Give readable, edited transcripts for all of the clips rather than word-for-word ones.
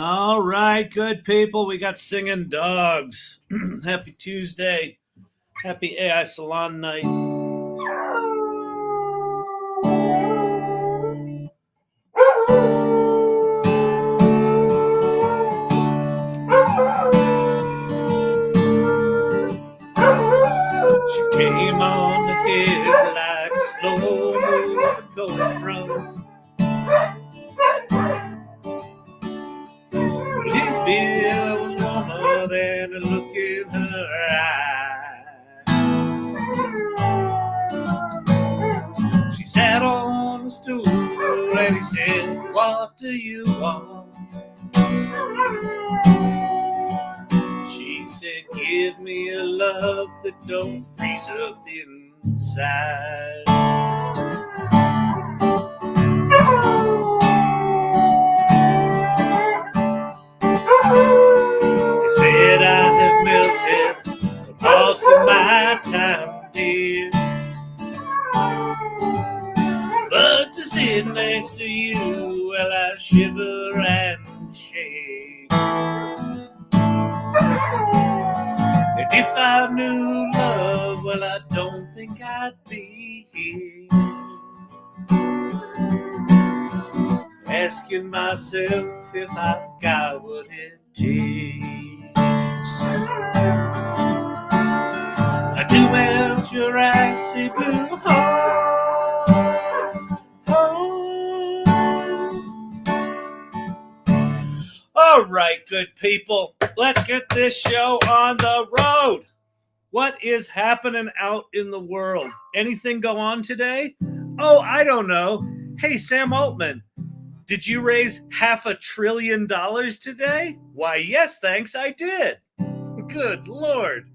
All right, good people. We got singing dogs. Happy Tuesday. Happy AI Salon night. She came on ahead like slow moving going from. Lisbeth was warmer than a look in her eye. She sat on the stool and he said, "What do you want?" She said, "Give me a love that don't freeze up inside." They said I have melted some hearts in my time, dear, but to sit next to you, well, I shiver and shake. And if I knew love, well, I don't think I'd be here, asking myself if I've got what it takes. I do melt your icy blue heart. All right, good people, let's get this show on the road. What is happening out in the world? Anything go on today? Oh, I don't know. Hey, Sam Altman, did you raise $500 billion today? Why, yes, thanks, I did. Good Lord.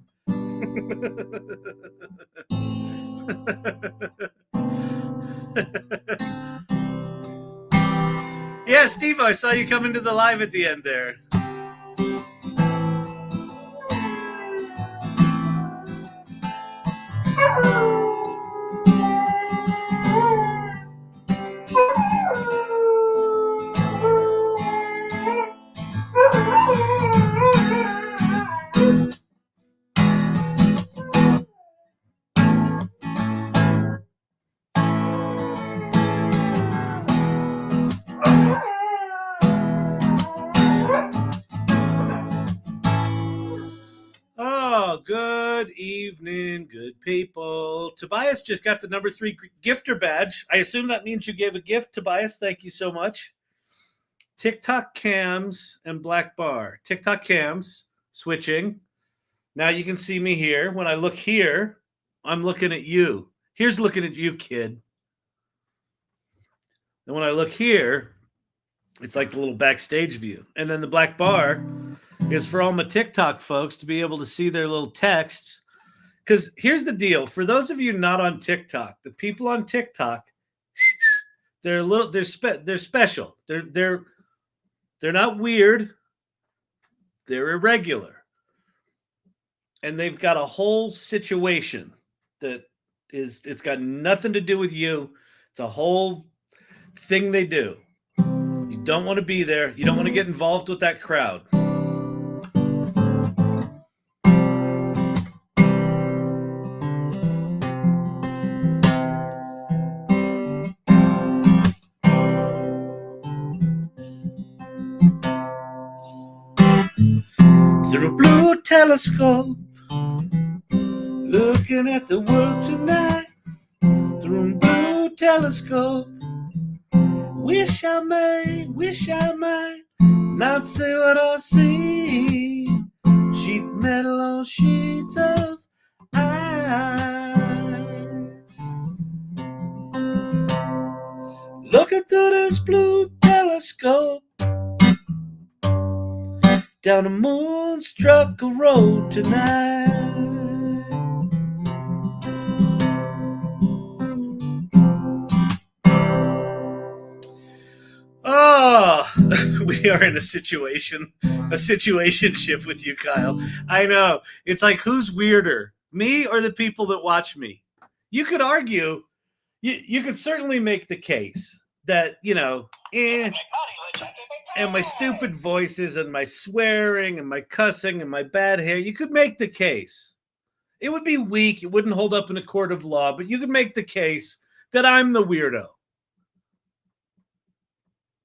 Yeah, Steve, I saw you come into the live at the end there. Oh, good evening, good people. Tobias just got the number 3 gifter badge. I assume that means you gave a gift, Tobias. Thank you so much. TikTok cams and black bar. TikTok cams, switching. Now you can see me here. When I look here, I'm looking at you. Here's looking at you, kid. And when I look here, it's like the little backstage view. And then the black bar is for all my TikTok folks to be able to see their little texts. Because here's the deal. For those of you not on TikTok, the people on TikTok, they're special. They're not weird. They're irregular. And they've got a whole situation that it's got nothing to do with you. It's a whole thing they do. You don't want to be there. You don't want to get involved with that crowd. Through a blue telescope, looking at the world tonight. Through a blue telescope, wish I might not see what I see. Sheet metal on sheets of ice. Looking through this blue telescope, down a moonstruck road tonight. Oh, we are in a situationship with you, Kyle. I know. It's like, who's weirder, me or the people that watch me? You could argue, you could certainly make the case that, and my stupid voices and my swearing and my cussing and my bad hair, you could make the case. It would be weak. It wouldn't hold up in a court of law, but you could make the case that I'm the weirdo.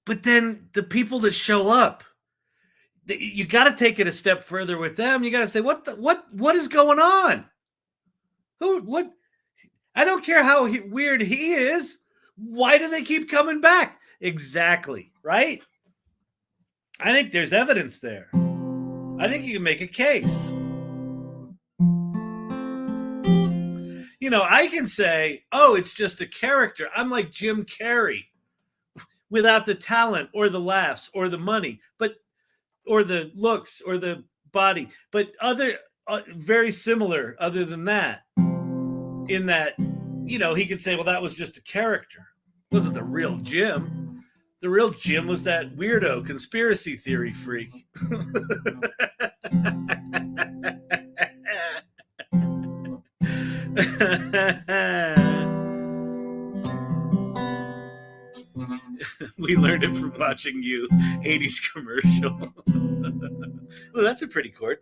But then the people that show up, you got to take it a step further with them. You got to say, what is going on? What? I don't care how weird he is. Why do they keep coming back? Exactly, right? I think there's evidence there. I think you can make a case. You know, I can say, oh, it's just a character. I'm like Jim Carrey without the talent or the laughs or the money, or the looks or the body, but other very similar other than that, in that, you know, he could say, well, that was just a character. It wasn't the real Jim. The real Jim was that weirdo conspiracy theory freak. We learned it from watching you 80s commercial. Well, that's a pretty chord.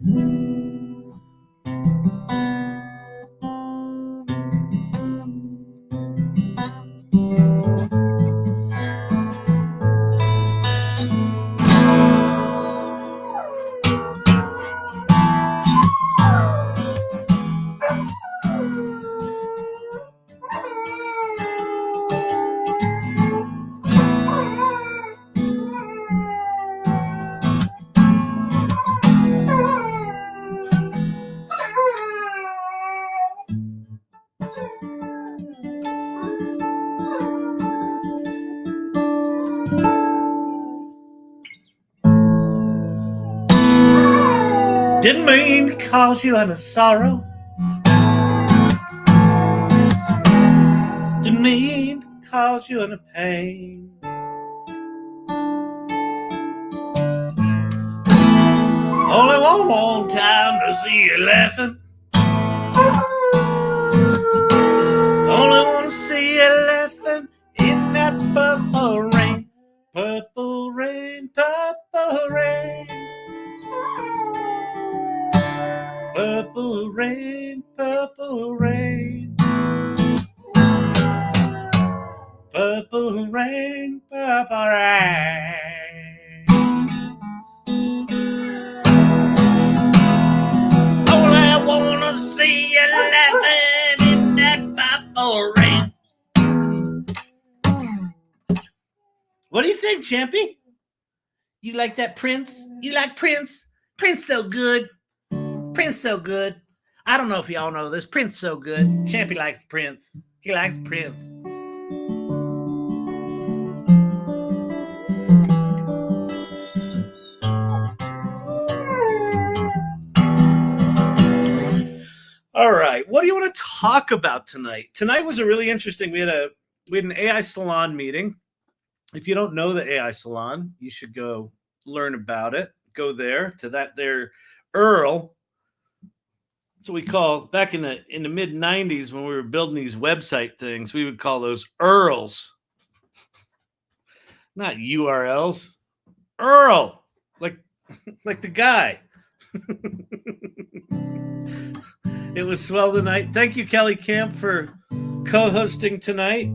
Didn't mean to cause you any sorrow. Didn't mean to cause you any pain. Only one more time to see you laughing. Only want to see you laughing in that purple rain. Purple rain, purple rain. Purple rain, purple rain. Purple rain, purple rain. Only I wanna see you laughing in that purple rain. What do you think, Champy? You like that Prince? You like Prince? Prince so good. Prince so good. I don't know if y'all know this. Prince so good. Champy likes the Prince. He likes the Prince. All right. What do you want to talk about tonight? Tonight was a really interesting. We had an AI Salon meeting. If you don't know the AI Salon, you should go learn about it. Go there to that there Earl. So we call, back in the mid 90s when we were building these website things, we would call those URLs, not URLs. Earl, like the guy. It was swell tonight. Thank you, Kelly Camp, for co-hosting tonight.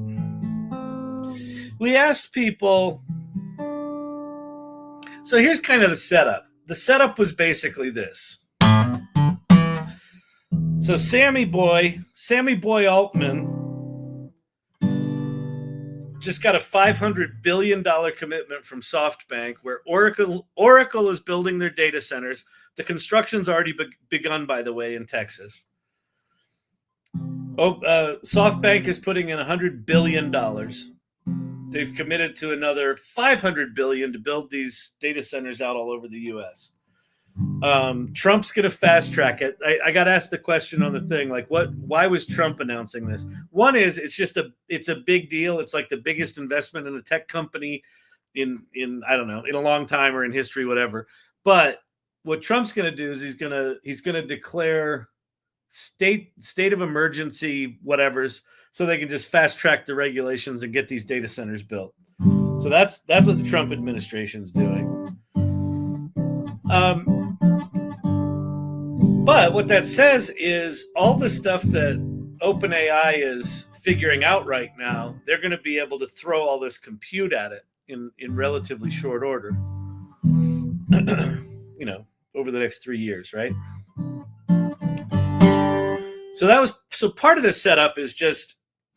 We asked people. So here's kind of the setup. The setup was basically this. So Sammy Boy Altman just got a $500 billion commitment from SoftBank, where Oracle is building their data centers. The construction's already begun, by the way, in Texas. SoftBank is putting in $100 billion. They've committed to another $500 billion to build these data centers out all over the U.S. Trump's going to fast track it. I got asked the question on the thing, like, why was Trump announcing this? One is it's a big deal. It's like the biggest investment in a tech company in I don't know, in a long time or in history, whatever. But what Trump's going to do is he's going to declare state of emergency whatevers, so they can just fast track the regulations and get these data centers built. So that's what the Trump administration's doing. But what that says is all the stuff that OpenAI is figuring out right now, they're going to be able to throw all this compute at it in relatively short order. Over the next 3 years, right? So part of this setup is just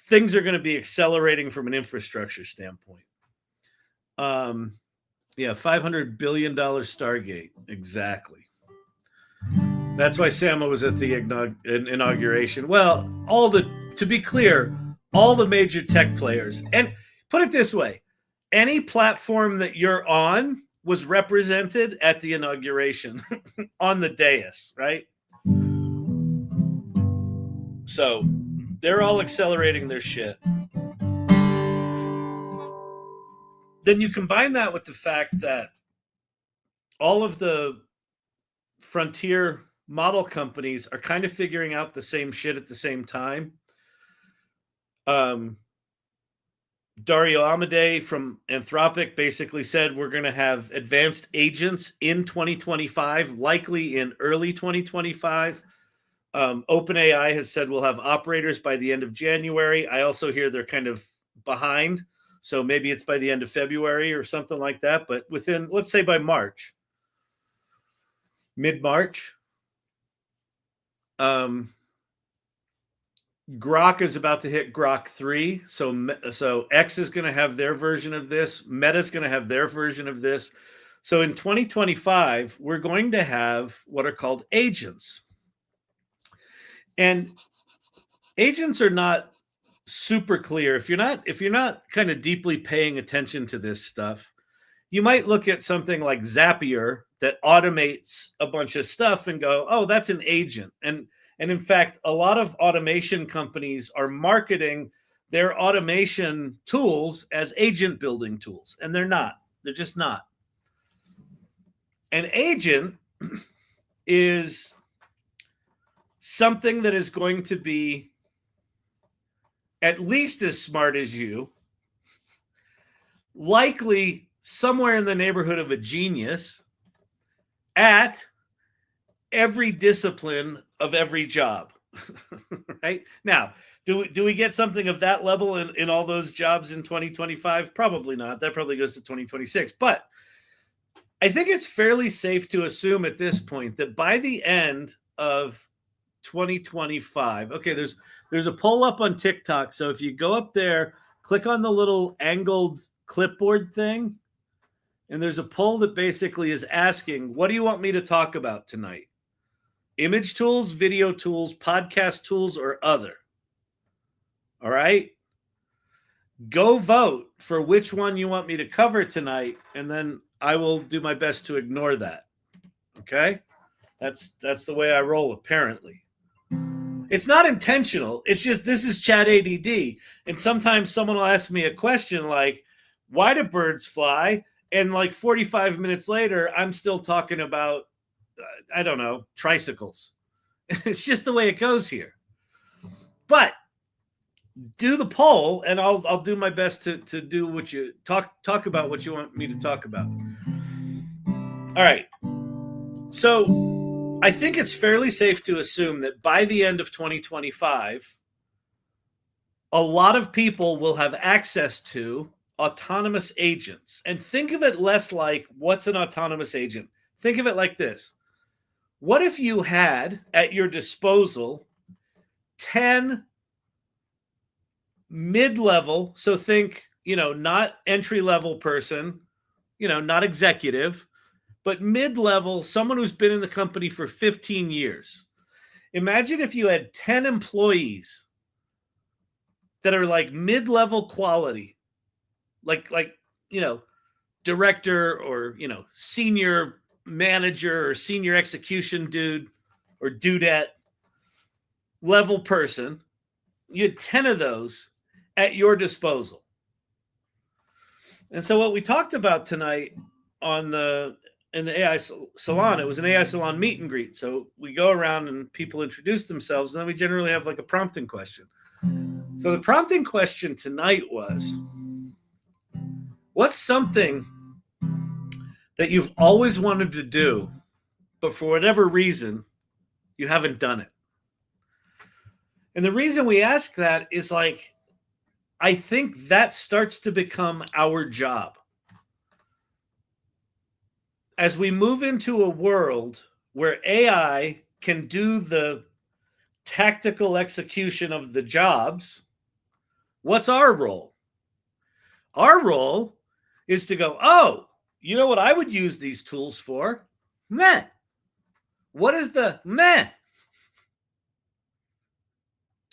things are going to be accelerating from an infrastructure standpoint. $500 billion Stargate, exactly. That's why Sam was at the inauguration. Well, to be clear, all the major tech players, and put it this way, any platform that you're on was represented at the inauguration on the dais, right? So they're all accelerating their shit. Then you combine that with the fact that all of the frontier model companies are kind of figuring out the same shit at the same time. Dario Amodei from Anthropic basically said we're going to have advanced agents in 2025, likely in early 2025. OpenAI has said we'll have operators by the end of January. I also hear they're kind of behind, so maybe it's by the end of February or something like that. But within, let's say by March, mid-March, Grok is about to hit Grok 3. So X is going to have their version of this. Meta is going to have their version of this. So in 2025, we're going to have what are called agents. And agents are not super clear. If you're not kind of deeply paying attention to this stuff, you might look at something like Zapier that automates a bunch of stuff and go, oh, that's an agent. And in fact, a lot of automation companies are marketing their automation tools as agent building tools. And they're not. They're just not. An agent is something that is going to be at least as smart as you, likely somewhere in the neighborhood of a genius at every discipline of every job. Right? Now, do we get something of that level in all those jobs in 2025? Probably not. That probably goes to 2026. But I think it's fairly safe to assume at this point that by the end of 2025, okay, there's a poll up on TikTok. So if you go up there, click on the little angled clipboard thing, and there's a poll that basically is asking, what do you want me to talk about tonight? Image tools, video tools, podcast tools, or other? All right. Go vote for which one you want me to cover tonight, and then I will do my best to ignore that. Okay? That's the way I roll, apparently. It's not intentional. It's just this is chat ADD. And sometimes someone will ask me a question like, why do birds fly? And like 45 minutes later, I'm still talking about, I don't know, tricycles. It's just the way it goes here. But do the poll, and I'll do my best to do what you talk about what you want me to talk about. All right. So I think it's fairly safe to assume that by the end of 2025, a lot of people will have access to autonomous agents. And think of it less like, what's an autonomous agent? Think of it like this. What if you had at your disposal 10 mid-level, so think, not entry-level person, not executive, but mid-level, someone who's been in the company for 15 years. Imagine if you had 10 employees that are like mid-level quality, like director or, senior manager or senior execution dude or dudette level person. You had 10 of those at your disposal. And so what we talked about tonight in the AI Salon, it was an AI Salon meet and greet. So we go around and people introduce themselves, and then we generally have like a prompting question. So the prompting question tonight was, What's something that you've always wanted to do, but for whatever reason, you haven't done it? And the reason we ask that is like, I think that starts to become our job. As we move into a world where AI can do the tactical execution of the jobs, what's our role? Our role is to go, oh, you know what I would use these tools for? Meh. What is the meh?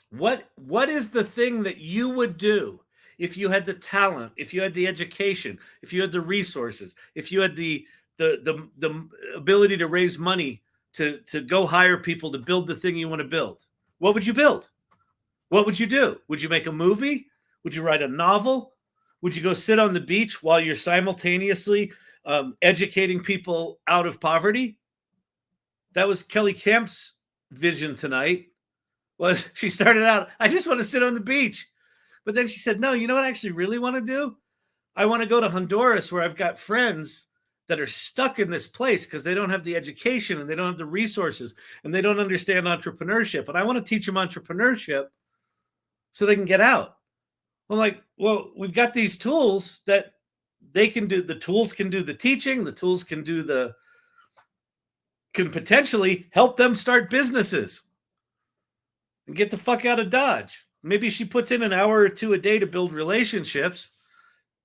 What is the thing that you would do if you had the talent, if you had the education, if you had the resources, if you had the ability to raise money to go hire people to build the thing you want to build? What would you build? What would you do? Would you make a movie? Would you write a novel? Would you go sit on the beach while you're simultaneously educating people out of poverty? That was Kelly Kemp's vision tonight. Was she started out, I just want to sit on the beach. But then she said, no, you know what I actually really want to do? I want to go to Honduras, where I've got friends that are stuck in this place because they don't have the education and they don't have the resources and they don't understand entrepreneurship. And I want to teach them entrepreneurship so they can get out. I'm like, well, we've got these tools that they can do. The tools can do the teaching. The tools can potentially help them start businesses and get the fuck out of Dodge. Maybe she puts in an hour or two a day to build relationships,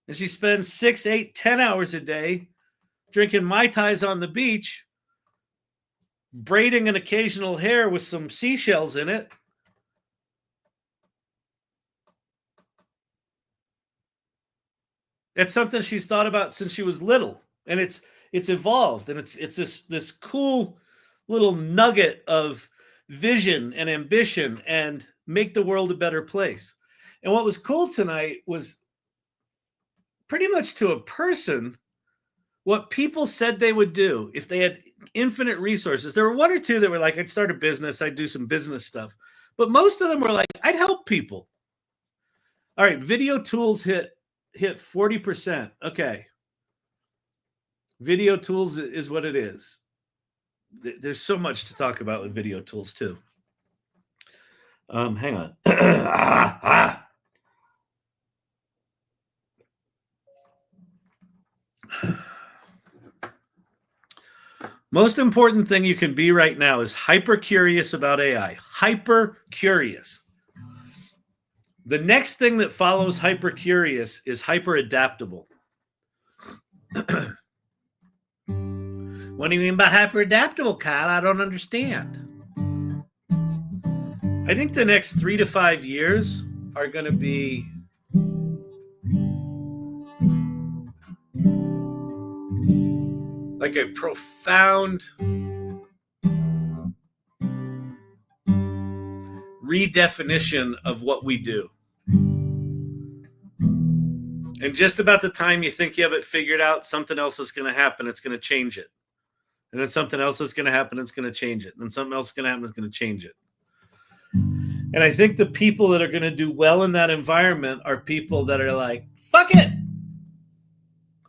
and she spends 6, 8, 10 hours a day drinking Mai Tais on the beach, braiding an occasional hair with some seashells in it. It's something she's thought about since she was little, and it's evolved, and it's this cool little nugget of vision and ambition and make the world a better place. And what was cool tonight was pretty much to a person what people said they would do if they had infinite resources. There were one or two that were like, I'd start a business, I'd do some business stuff. But most of them were like, I'd help people. All right, video tools hit 40%. Okay. Video tools is what it is. There's so much to talk about with video tools too. Hang on. Most important thing you can be right now is hyper curious about AI. Hyper curious. The next thing that follows hyper curious is hyper adaptable. What do you mean by hyper adaptable, Kyle? I don't understand. I think the next 3 to 5 years are going to be like a profound redefinition of what we do. And just about the time you think you have it figured out, something else is going to happen. It's going to change it. And then something else is going to happen. It's going to change it. And then something else is going to happen. It's going to change it. And I think the people that are going to do well in that environment are people that are like, fuck it.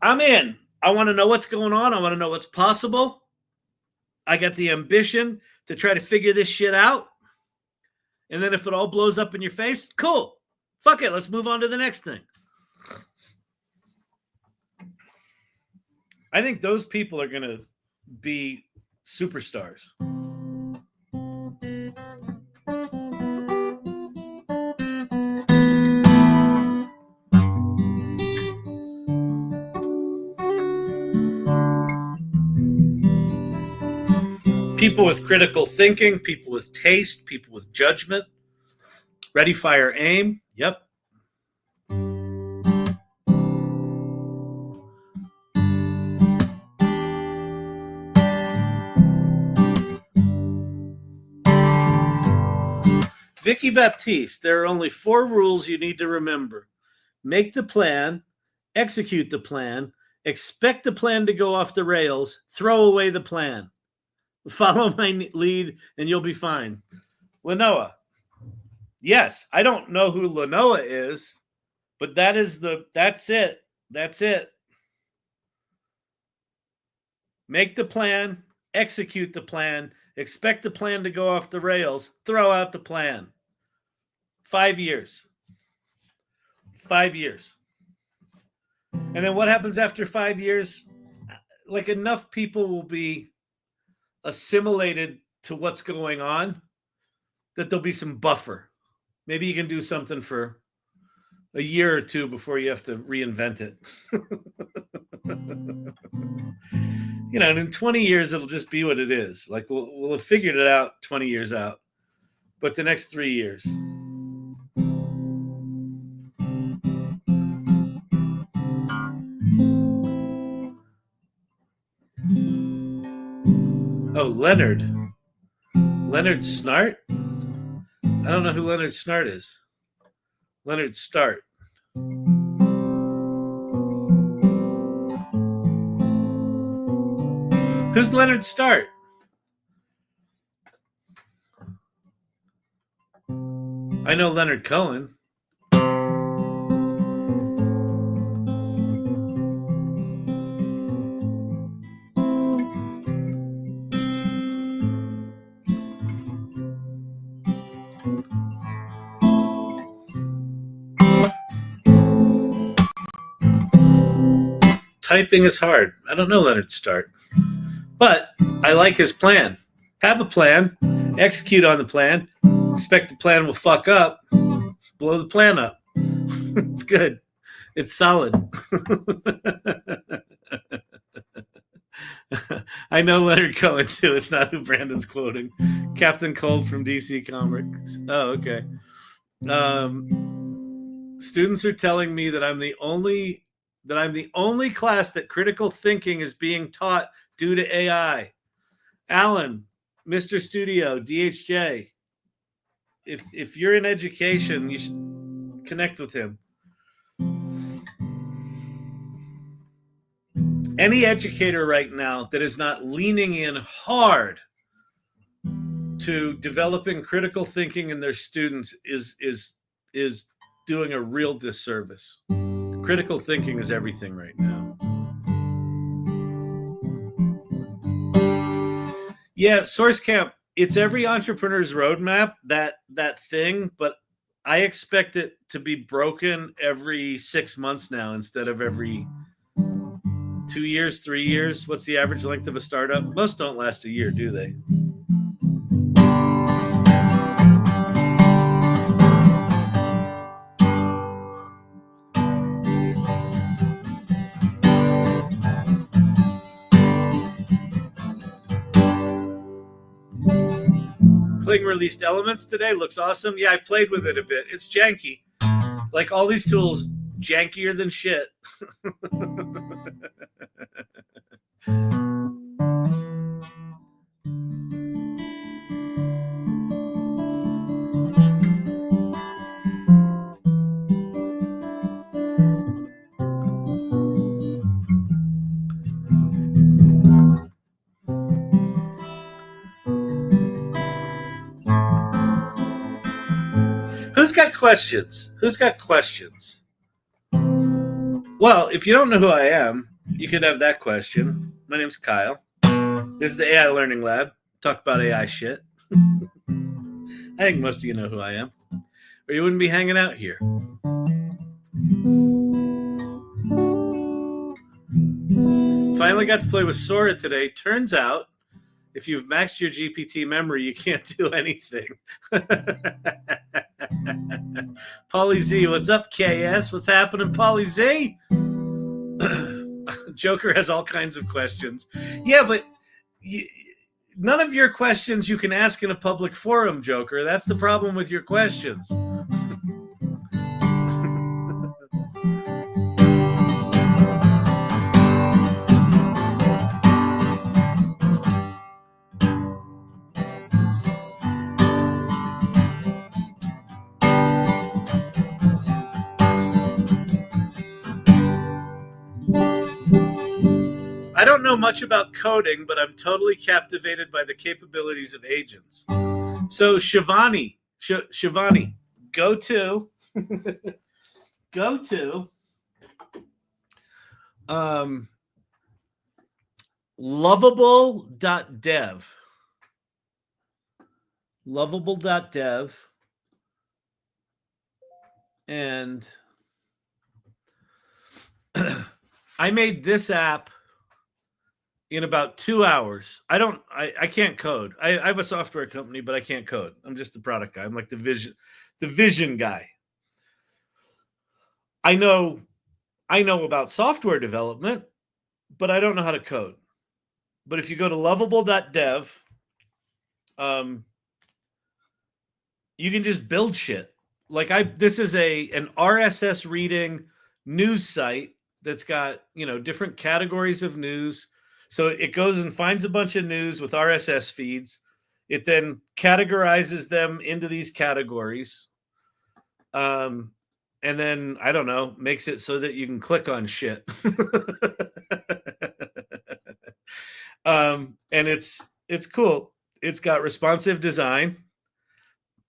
I'm in. I want to know what's going on. I want to know what's possible. I got the ambition to try to figure this shit out. And then if it all blows up in your face, cool. Fuck it. Let's move on to the next thing. I think those people are going to be superstars. People with critical thinking, people with taste, people with judgment. Ready, fire, aim. Yep. Vicky Baptiste, there are only 4 rules you need to remember. Make the plan, execute the plan, expect the plan to go off the rails, throw away the plan. Follow my lead and you'll be fine. Lenoa. Yes, I don't know who Lenoa is, but that's it. That's it. Make the plan, execute the plan, expect the plan to go off the rails, throw out the plan. 5 years. 5 years. And then what happens after 5 years? Like, enough people will be assimilated to what's going on that there'll be some buffer. Maybe you can do something for a year or two before you have to reinvent it. You know, and in 20 years, it'll just be what it is. Like, we'll have figured it out 20 years out. But the next 3 years. Oh, Leonard. Leonard Snart? I don't know who Leonard Snart is. Leonard Start. Who's Leonard Start? I know Leonard Cohen. Typing is hard. I don't know Leonard Start. But I like his plan. Have a plan, execute on the plan, expect the plan will fuck up, blow the plan up. It's good. It's solid. I know Leonard Cohen too. It's not who Brandon's quoting. Captain Cold from DC Comics. Oh, okay. Students are telling me that I'm the only class that critical thinking is being taught due to AI. Alan, Mr. Studio, DHJ. If you're in education, you should connect with him. Any educator right now that is not leaning in hard to developing critical thinking in their students is doing a real disservice. Critical thinking is everything right now. Yeah, Source Camp, it's every entrepreneur's roadmap, that thing, but I expect it to be broken every 6 months now instead of every 2 years, 3 years. What's the average length of a startup? Most don't last a year, do they? Kling released Elements today. Looks awesome. Yeah, I played with it a bit. It's janky. Like all these tools, jankier than shit. Who's got questions? Who's got questions? Well, if you don't know who I am, you could have that question. My name's Kyle. This is the AI Learning Lab. Talk about AI shit. I think most of you know who I am, or you wouldn't be hanging out here. Finally got to play with Sora today. Turns out, if you've maxed your GPT memory, you can't do anything. Polly Z, what's up, KS? What's happening, Polly Z? Joker has all kinds of questions. Yeah, but none of your questions you can ask in a public forum, Joker. That's the problem with your questions. I don't know much about coding, but I'm totally captivated by the capabilities of agents. So Shivani, go to Lovable.dev. Lovable.dev. And I made this app in about 2 hours. I can't code. I have a software company, but I can't code. I'm just the product guy. I'm like the vision guy. I know about software development, but I don't know how to code. But if you go to Lovable.dev, you can just build shit. Like this is an RSS reading news site that's got, different categories of news. So it goes and finds a bunch of news with RSS feeds. It then categorizes them into these categories. And then, I don't know, makes it so that you can click on shit. And it's cool. It's got responsive design.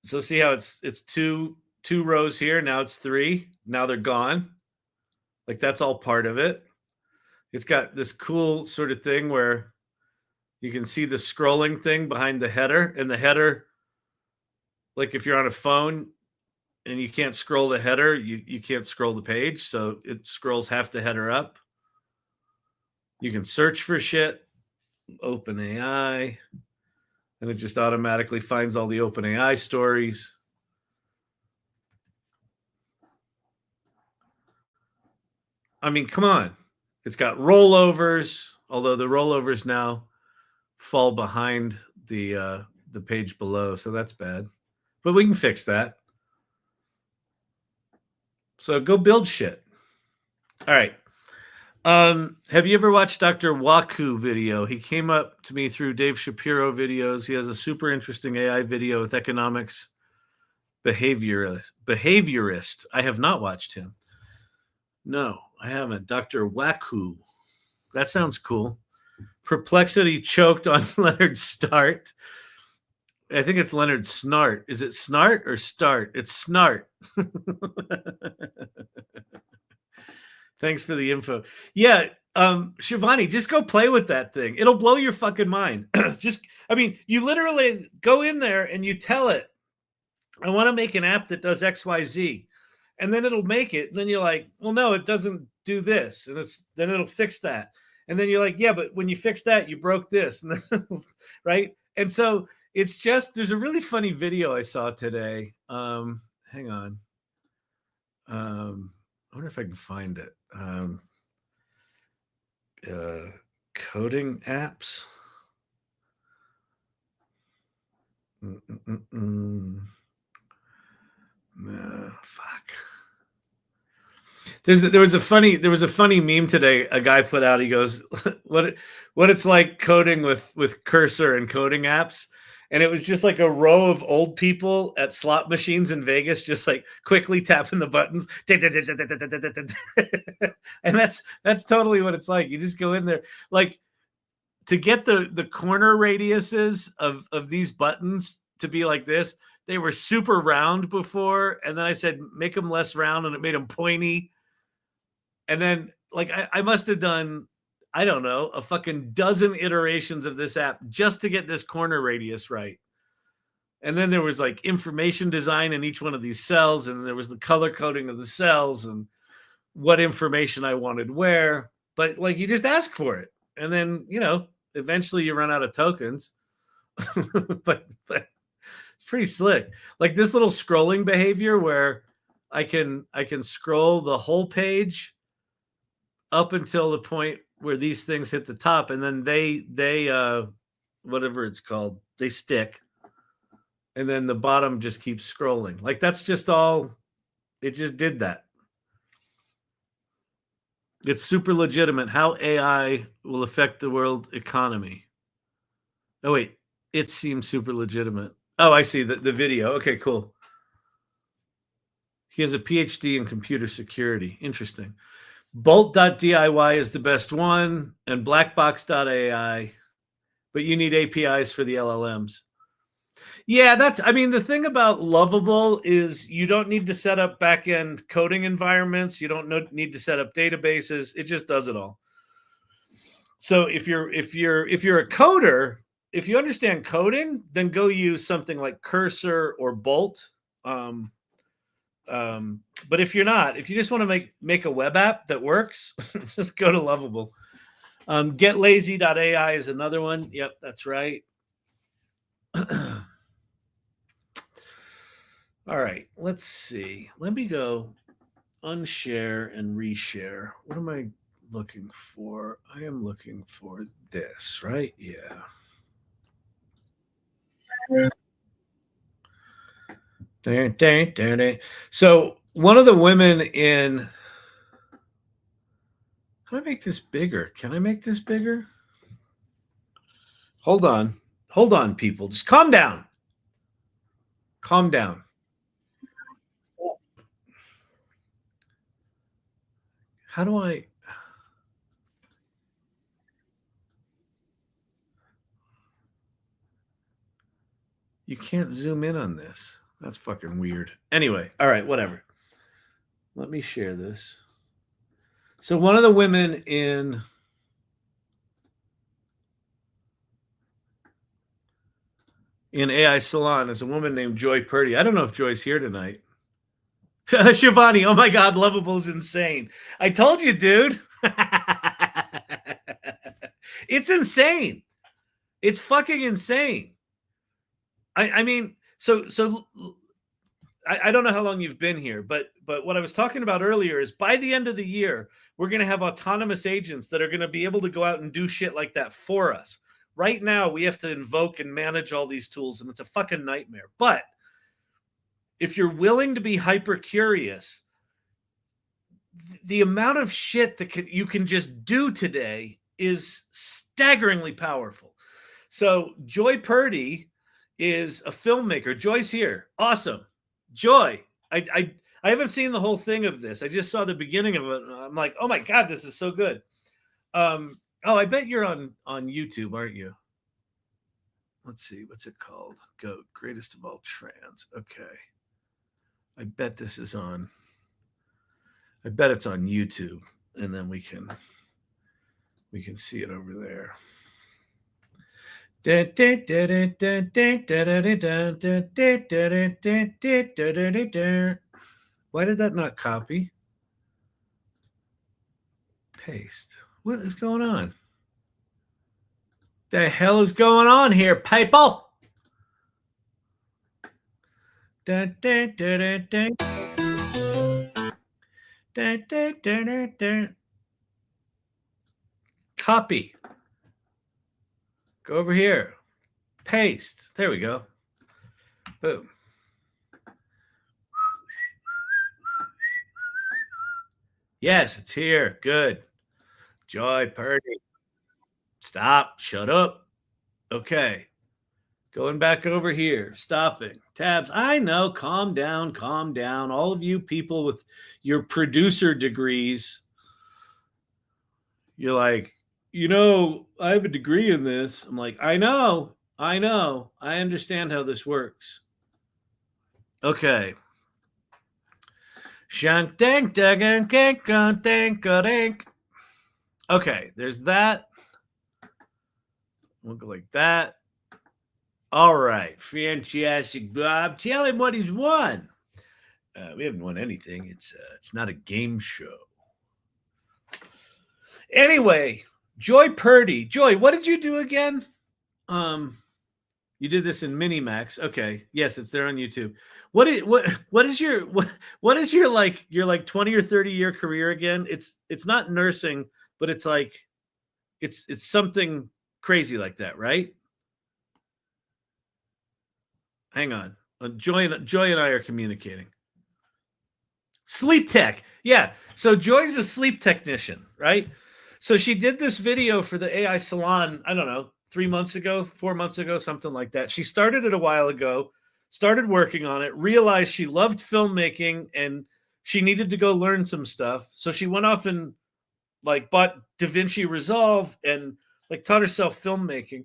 So see how it's two rows here. Now it's 3. Now they're gone. Like that's all part of it. It's got this cool sort of thing where you can see the scrolling thing behind the header, and the header, like if you're on a phone and you can't scroll the header, you can't scroll the page. So it scrolls half the header up. You can search for shit, OpenAI, and it just automatically finds all the OpenAI stories. I mean, come on. It's got rollovers, although the rollovers now fall behind the page below, so that's bad. But we can fix that. So go build shit. All right. Have you ever watched Dr. Waku video? He came up to me through Dave Shapiro videos. He has a super interesting AI video with economics behaviorist. I have not watched him. No, I haven't. Dr. Waku. That sounds cool. Perplexity choked on Leonard Start. I think it's Leonard Snart. Is it Snart or Start? It's Snart. Thanks for the info. Yeah, Shivani, just go play with that thing. It'll blow your fucking mind. You literally go in there and you tell it, I want to make an app that does XYZ. And then it'll make it. And then you're like, well, no, it doesn't do this. And then it'll fix that. And then you're like, yeah, but when you fix that, you broke this. And then, right? And so it's just, there's a really funny video I saw today. Hang on. I wonder if I can find it. Coding apps. No, fuck. There was a funny meme today. A guy put out. He goes, "What it's like coding with cursor and coding apps," and it was just like a row of old people at slot machines in Vegas, just like quickly tapping the buttons. And that's totally what it's like. You just go in there, like, to get the corner radiuses of these buttons to be like this. They were super round before, and then I said make them less round, and it made them pointy. And then, like, I must have done, I don't know, a fucking dozen iterations of this app just to get this corner radius right. And then there was like information design in each one of these cells, and there was the color coding of the cells and what information I wanted where. But like, you just ask for it, and then eventually you run out of tokens. but it's pretty slick. Like this little scrolling behavior where I can scroll the whole page up until the point where these things hit the top, and then they whatever it's called, they stick, and then the bottom just keeps scrolling. Like that's just all. It just did that. It's super legitimate. How AI will affect the world economy. Oh wait, it seems super legitimate. Oh, I see the video. Okay, cool. He has a PhD in computer security. Interesting. Bolt.diy is the best one, and blackbox.ai, but you need APIs for the LLMs. Yeah, I mean, the thing about Lovable is you don't need to set up back-end coding environments. You don't need to set up databases. It just does it all. So if you're a coder, if you understand coding, then go use something like Cursor or Bolt. But if you're not, if you just want to make a web app that works, just go to Lovable. Getlazy.ai is another one. Yep, that's right. All right, let's see. Let me go unshare and reshare. What am I looking for? I am looking for this, right? Yeah. So one of the women in, how do I make this bigger? Can I make this bigger? Hold on, people. Just calm down. Calm down. How do I? You can't zoom in on this. That's fucking weird. Anyway, all right, whatever. Let me share this. So one of the women in AI Salon is a woman named Joy Purdy. I don't know if Joy's here tonight. Shivani, oh my God, Lovable is insane. I told you, dude. It's insane. It's fucking insane. I mean, so I don't know how long you've been here, but what I was talking about earlier is by the end of the year, we're going to have autonomous agents that are going to be able to go out and do shit like that for us. Right now, we have to invoke and manage all these tools, and it's a fucking nightmare. But if you're willing to be hyper curious, the amount of shit that you can just do today is staggeringly powerful. So Joy Purdy is a filmmaker. Joy's here. Awesome. Joy, I haven't seen the whole thing of this. I just saw the beginning of it. I'm like, oh my God, this is so good. Oh, I bet you're on YouTube, aren't you? Let's see, what's it called? GOAT, Greatest of All Trans. Okay. I bet this is on. I bet it's on YouTube, and then we can see it over there. Why did that not copy? Paste. What is going on? The hell is going on here, people? Copy. Go over here. Paste. There we go. Boom. Yes, it's here. Good. Joy Purdy. Stop. Shut up. Okay. Going back over here. Stopping. Tabs. I know. Calm down. Calm down. All of you people with your producer degrees. You're like, I have a degree in this. I'm like, I know. I understand how this works. Okay. Okay, there's that. We'll go like that. All right, fantastic, Bob. Tell him what he's won. We haven't won anything. It's not a game show. Anyway, Joy Purdy. Joy, what did you do again? You did this in Minimax. Okay. Yes, it's there on YouTube. What is your like 20 or 30 year career again? It's not nursing, but it's like it's something crazy like that, right? Hang on. Joy and I are communicating. Sleep tech. Yeah. So Joy's a sleep technician, right? So she did this video for the AI Salon, I don't know, 3 months ago, 4 months ago, something like that. She started it a while ago, started working on it, realized she loved filmmaking and she needed to go learn some stuff. So she went off and like bought DaVinci Resolve and like taught herself filmmaking.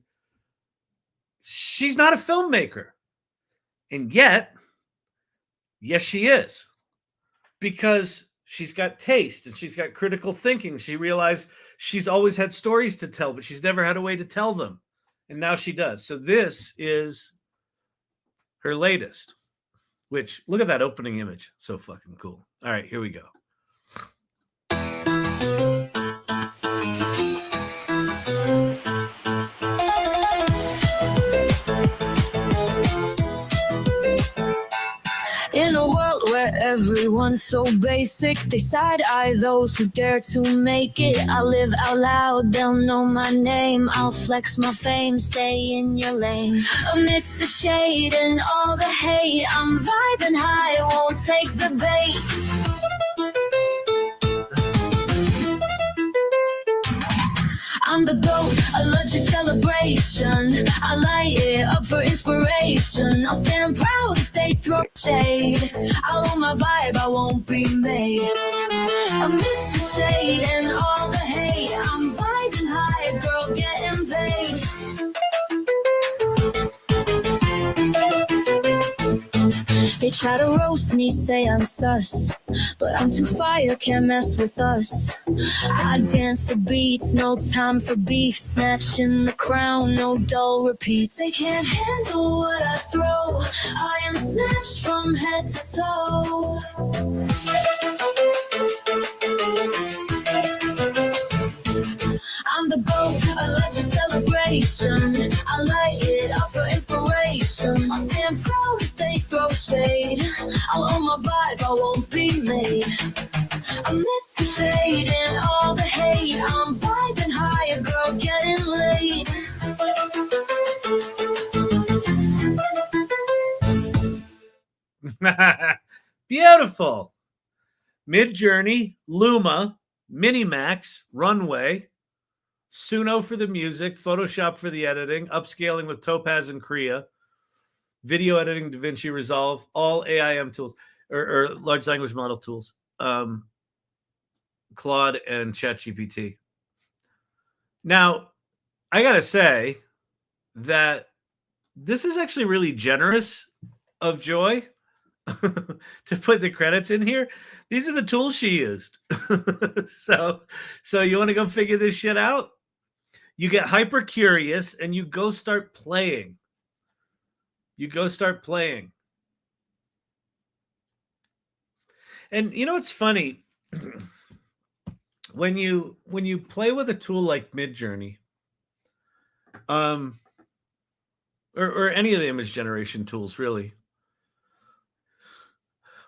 She's not a filmmaker. And yet, yes, she is. Because she's got taste and she's got critical thinking. She realized she's always had stories to tell, but she's never had a way to tell them. And now she does. So this is her latest, which, look at that opening image. So fucking cool. All right, here we go. In a world where everyone's so basic, they side-eye those who dare to make it. I live out loud, they'll know my name. I'll flex my fame, stay in your lane. Amidst the shade and all the hate, I'm vibing high, won't take the bait. I'm the GOAT, a legit celebration. I light it up for inspiration. I'll stand proud if they throw shade. I'll own my vibe, I won't be made. Amidst the shade and all the hate, I'm vibing high, girl, getting paid. They try to roast me, say I'm sus, but I'm too fire, can't mess with us. I dance to beats, no time for beef, snatching the crown, no dull repeats. They can't handle what I throw, I am snatched from head to toe. I'm the GOAT, a legend celebration. I light it up for inspiration. I'll stand proud if they throw shade. I'll own my vibe, I won't be made. Amidst the shade and all the hate, I'm vibing higher, girl, getting laid. Beautiful. Midjourney, Luma, Minimax, Runway, Suno for the music, Photoshop for the editing, upscaling with Topaz and Kriya, video editing, DaVinci Resolve, all AIM tools or large language model tools, Claude and ChatGPT. Now, I got to say that this is actually really generous of Joy to put the credits in here. These are the tools she used. So you want to go figure this shit out? You get hyper curious and you go start playing. And you know what's funny? When you play with a tool like Midjourney, or any of the image generation tools, really.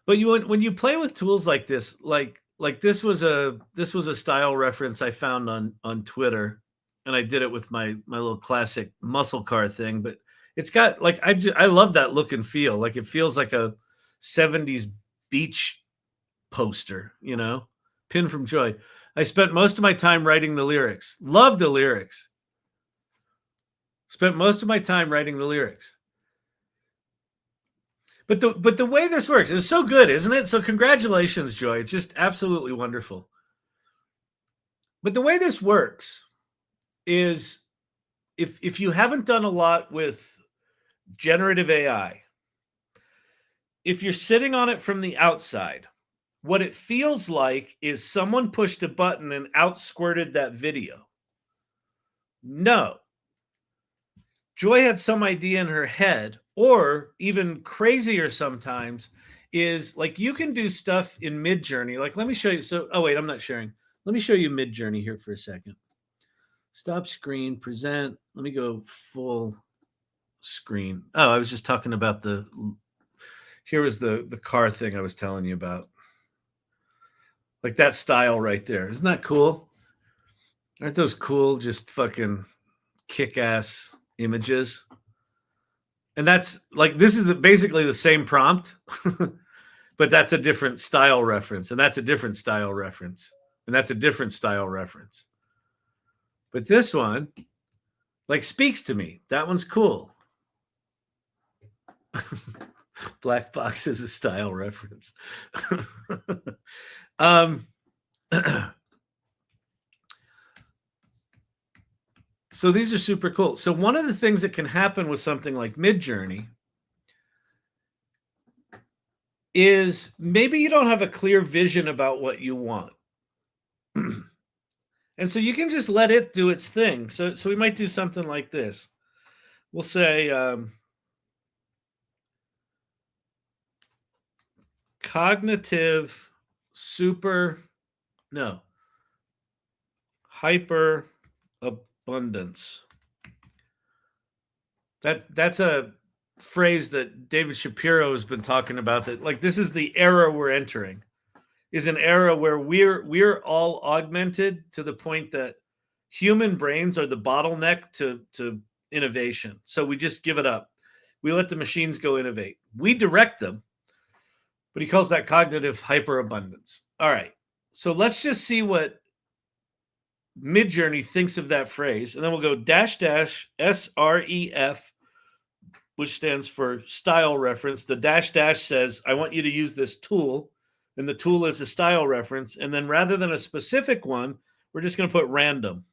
But when you play with tools like this, like this was a style reference I found on Twitter, and I did it with my little classic muscle car thing. But it's got like I love that look and feel. Like it feels like a 70s beach poster, you know. Pin from Joy. I spent most of my time writing the lyrics. Love the lyrics. Spent most of my time writing the lyrics. But the way this works is so good, isn't it? So congratulations, Joy. It's just absolutely wonderful. But the way this works is if you haven't done a lot with generative AI, if you're sitting on it from the outside, what it feels like is someone pushed a button and out squirted that video. No. Joy had some idea in her head, or even crazier sometimes, is like you can do stuff in Midjourney. Like, let me show you. So, oh, wait, I'm not sharing. Let me show you Midjourney here for a second. Stop screen, present. Let me go full screen. Oh, I was just talking about here was the car thing I was telling you about. Like that style right there. Isn't that cool? Aren't those cool? Just fucking kick-ass images. And that's like, this is basically the same prompt, but that's a different style reference. And that's a different style reference. And that's a different style reference. But this one, like, speaks to me. That one's cool. Black box is a style reference. So these are super cool. So one of the things that can happen with something like Midjourney is maybe you don't have a clear vision about what you want. And so you can just let it do its thing. So we might do something like this. We'll say cognitive hyper abundance. That's a phrase that David Shapiro has been talking about, that like this is the era we're entering, is an era where we're all augmented to the point that human brains are the bottleneck to innovation. So we just give it up. We let the machines go innovate. We direct them, but he calls that cognitive hyperabundance. All right. So let's just see what Midjourney thinks of that phrase. And then we'll go --SREF, which stands for style reference. The -- says, I want you to use this tool. And the tool is a style reference. And then rather than a specific one, we're just going to put random.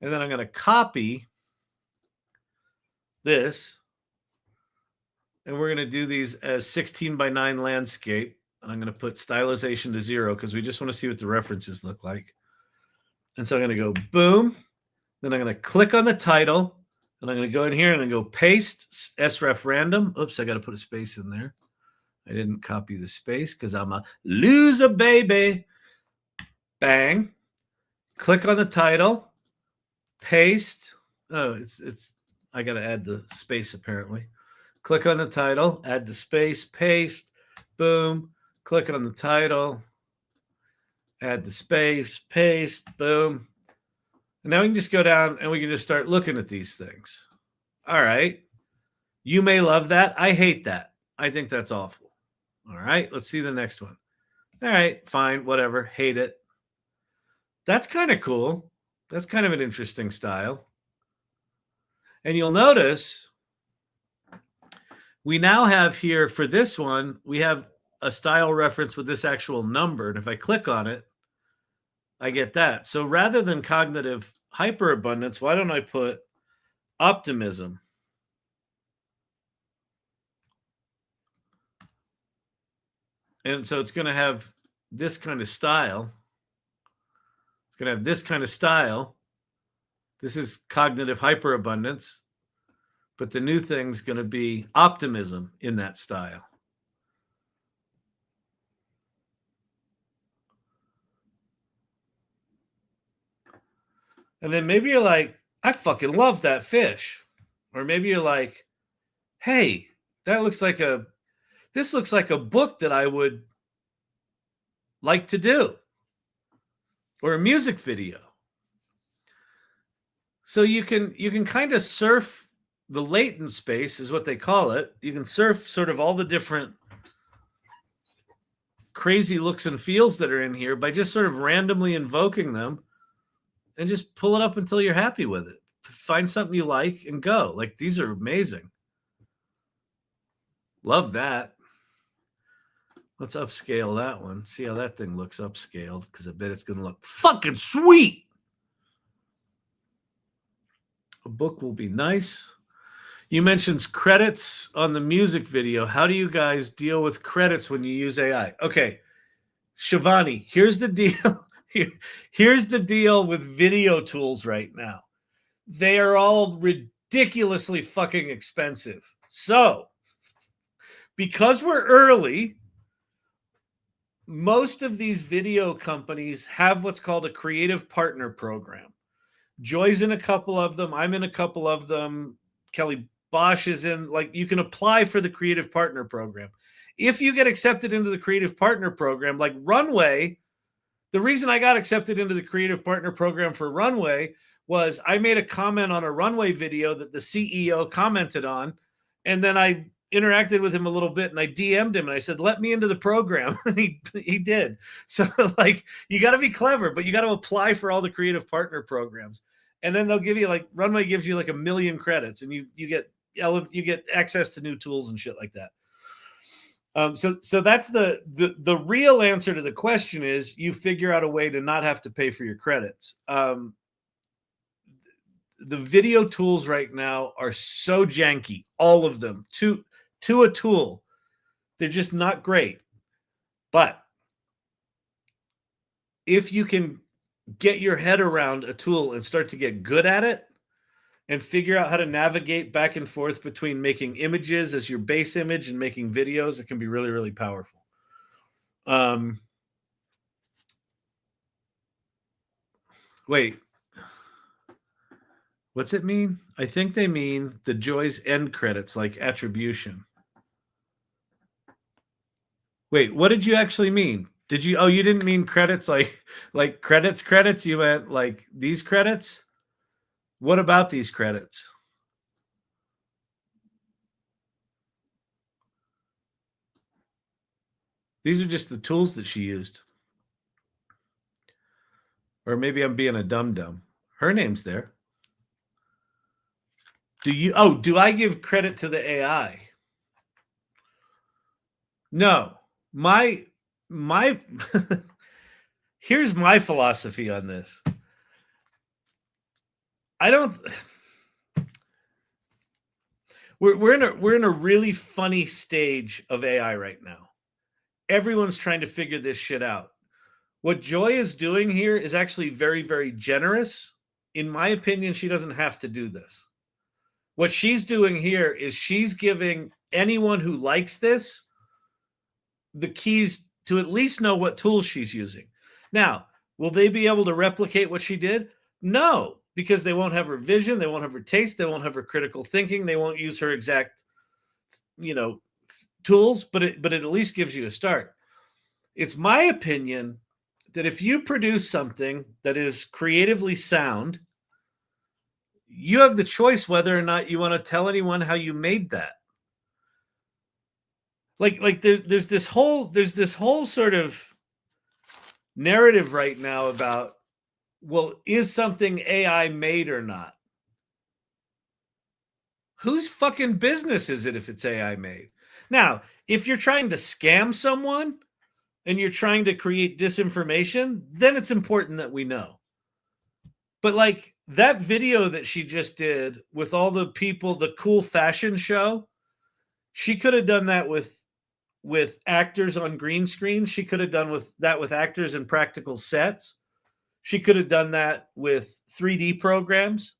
And then I'm going to copy this. And we're going to do these as 16:9 landscape. And I'm going to put stylization to 0 because we just want to see what the references look like. And so I'm going to go boom. Then I'm going to click on the title. And I'm going to go in here and I'm going to go paste sref random. Oops, I got to put a space in there. I didn't copy the space because I'm a loser, baby. Bang. Click on the title. Paste. Oh, it's I got to add the space apparently. Click on the title, add the space, paste, boom. Click on the title, add the space, paste, boom. And now we can just go down and we can just start looking at these things. All right. You may love that. I hate that. I think that's awful. All right. Let's see the next one. All right. Fine. Whatever. Hate it. That's kind of cool. That's kind of an interesting style. And you'll notice we now have here for this one, we have a style reference with this actual number. And if I click on it, I get that. So rather than cognitive hyperabundance, why don't I put optimism? And so it's going to have this kind of style. It's going to have this kind of style. This is cognitive hyperabundance. But the new thing's going to be optimism in that style. And then maybe you're like, I fucking love that fish. Or maybe you're like, hey, this looks like a book that I would like to do. Or a music video. So you can kind of surf the latent space is what they call it. You can surf sort of all the different crazy looks and feels that are in here by just sort of randomly invoking them and just pull it up until you're happy with it. Find something you like and go. Like, these are amazing. Love that. Let's upscale that one. See how that thing looks upscaled, because I bet it's going to look fucking sweet. A book will be nice. You mentioned credits on the music video. How do you guys deal with credits when you use AI? Okay, Shivani, here's the deal. Here's the deal with video tools right now. They are all ridiculously fucking expensive. So, because we're early, most of these video companies have what's called a creative partner program. Joy's in a couple of them. I'm in a couple of them. Kelly Bosch is in. Like, you can apply for the creative partner program. If you get accepted into the creative partner program, like Runway, the reason I got accepted into the creative partner program for Runway was I made a comment on a Runway video that the CEO commented on, and then I interacted with him a little bit and I DM'd him and I said, let me into the program. And he did. So like, you got to be clever, but you got to apply for all the creative partner programs. And then they'll give you, like, Runway gives you like 1 million credits and you get access to new tools and shit like that. So that's the real answer to the question is you figure out a way to not have to pay for your credits. The video tools right now are so janky, all of them, to a tool, They're just not great. But if you can get your head around a tool and start to get good at it and figure out how to navigate back and forth between making images as your base image and making videos, it can be really, really powerful. Wait, what's it mean? I think they mean the Joy's end credits, like attribution. Wait, what did you actually mean? Did you? Oh, you didn't mean credits like credits. You meant like these credits. What about these credits? These are just the tools that she used. Or maybe I'm being a dum-dum. Her name's there. Do I give credit to the AI? No. My here's my philosophy on this. We're in a really funny stage of AI right now. Everyone's trying to figure this shit out. What Joy is doing here is actually very, very generous. In my opinion, she doesn't have to do this. What she's doing here is she's giving anyone who likes this the keys to at least know what tools she's using. Now, will they be able to replicate what she did? No, because they won't have her vision, they won't have her taste, they won't have her critical thinking, they won't use her exact, tools, but it at least gives you a start. It's my opinion that if you produce something that is creatively sound, you have the choice whether or not you want to tell anyone how you made that. Like there's this whole sort of narrative right now about, well, is something AI made or not? Whose fucking business is it if it's AI made? Now, if you're trying to scam someone and you're trying to create disinformation, then it's important that we know. But like that video that she just did with all the people, the cool fashion show, she could have done that with actors on green screen. She could have done with actors in practical sets. She could have done that with 3D programs.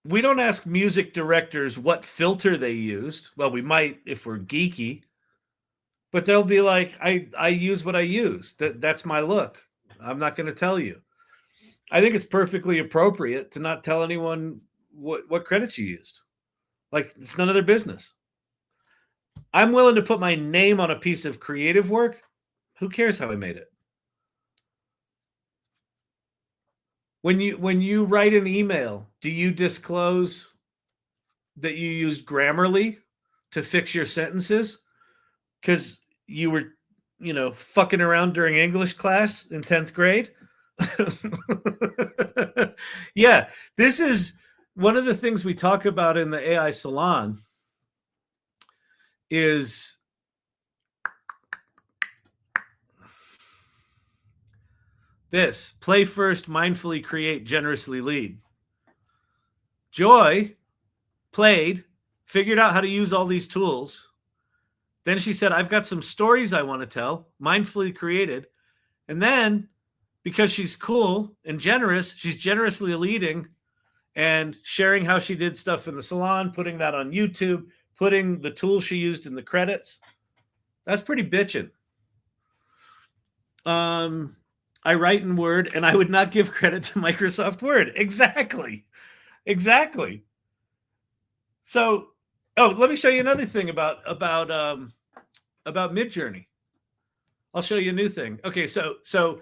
We don't ask music directors what filter they used. Well, we might if we're geeky, but they'll be like, I use what I use. That's my look. I'm not going to tell you. I think it's perfectly appropriate to not tell anyone what credits you used. Like, it's none of their business. I'm willing to put my name on a piece of creative work. Who cares how I made it? When you write an email, do you disclose that you used Grammarly to fix your sentences because you were, fucking around during English class in 10th grade? Yeah, this is one of the things we talk about in the AI Salon is this: play first, mindfully create, generously lead. Joy played, figured out how to use all these tools. Then she said, I've got some stories I want to tell, mindfully created. And then, because she's cool and generous, she's generously leading and sharing how she did stuff in the salon, putting that on YouTube, putting the tools she used in the credits. That's pretty bitchin'. I write in Word, and I would not give credit to Microsoft Word. Exactly. So, let me show you another thing about Midjourney. I'll show you a new thing. Okay, so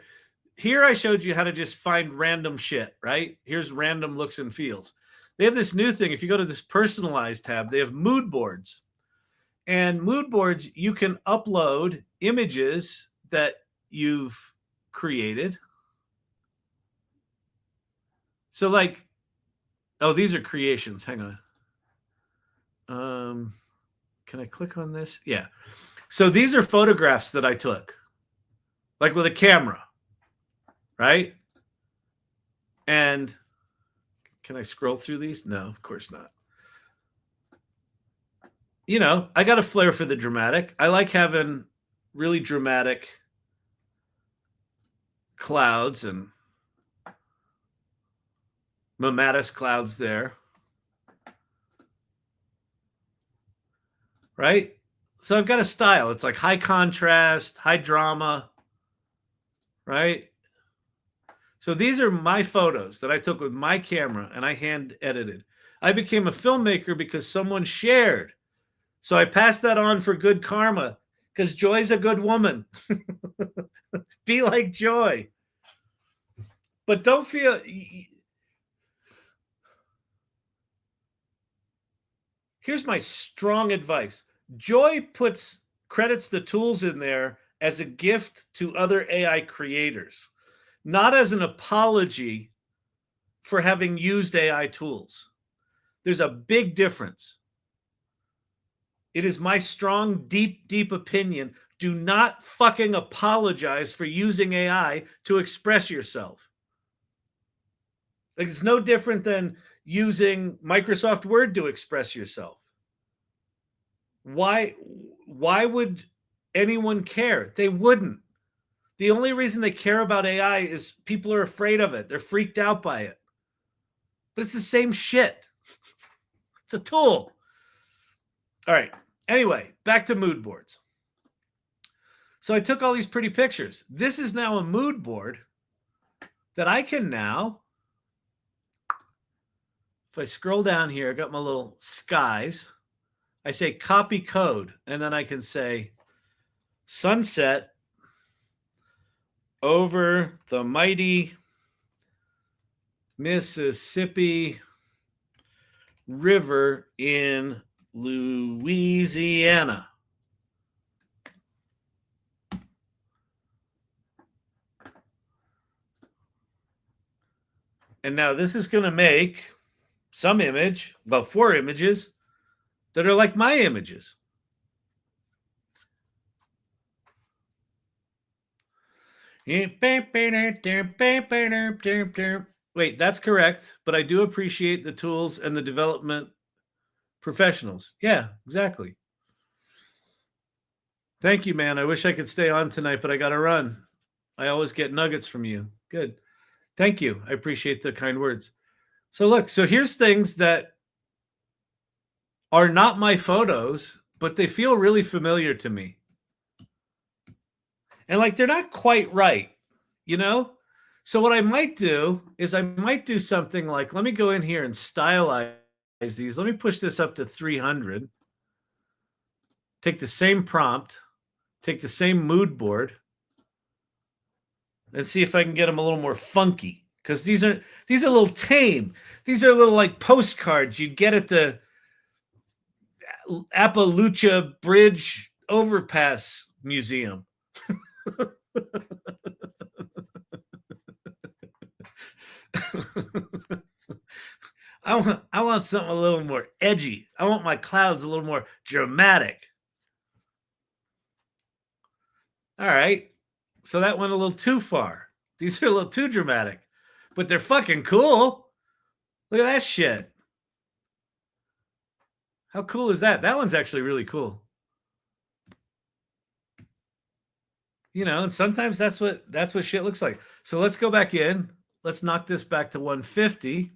here I showed you how to just find random shit, right? Here's random looks and feels. They have this new thing. If you go to this personalized tab, they have mood boards. And mood boards, you can upload images that you've created. So like, these are creations. Hang on. Can I click on this? Yeah. So these are photographs that I took, like with a camera, right? And can I scroll through these? No, of course not. you know, I got a flair for the dramatic. I like having really dramatic clouds and mammatus clouds there. Right? So I've got a style. It's like high contrast, high drama, right? So these are my photos that I took with my camera and I hand edited. I became a filmmaker because someone shared. So I passed that on for good karma because Joy's a good woman. Be like Joy. But don't feel... Here's my strong advice. Joy credits the tools in there as a gift to other AI creators, not as an apology for having used AI tools. There's a big difference. It is my strong, deep, deep opinion. Do not fucking apologize for using AI to express yourself. Like, it's no different than using Microsoft Word to express yourself. Why would anyone care? They wouldn't. The only reason they care about AI is people are afraid of it. They're freaked out by it. But it's the same shit. It's a tool. All right. Anyway, back to mood boards. So I took all these pretty pictures. This is now a mood board that I can now, if I scroll down here, I got my little skies. I say copy code, and then I can say sunset over the mighty Mississippi River in Louisiana. And now this is going to make some image, about 4 images, that are like my images. Wait, that's correct, but I do appreciate the tools and the development professionals. Yeah, exactly. Thank you, man. I wish I could stay on tonight, but I got to run. I always get nuggets from you. Good. Thank you. I appreciate the kind words. So look, so here's things that are not my photos, but they feel really familiar to me. And like, they're not quite right, you know? So what I might do is I might do something like, let me go in here and stylize these. Let me push this up to 300. Take the same prompt, take the same mood board, and see if I can get them a little more funky. Because these are a little tame. These are a little like postcards you'd get at the Appalachia Bridge Overpass Museum. I want something a little more edgy. I want my clouds a little more dramatic. All right. So that went a little too far. These are a little too dramatic, but they're fucking cool. Look at that shit. How cool is that? That one's actually really cool. You know, and sometimes that's what shit looks like. So let's go back in. Let's knock this back to 150.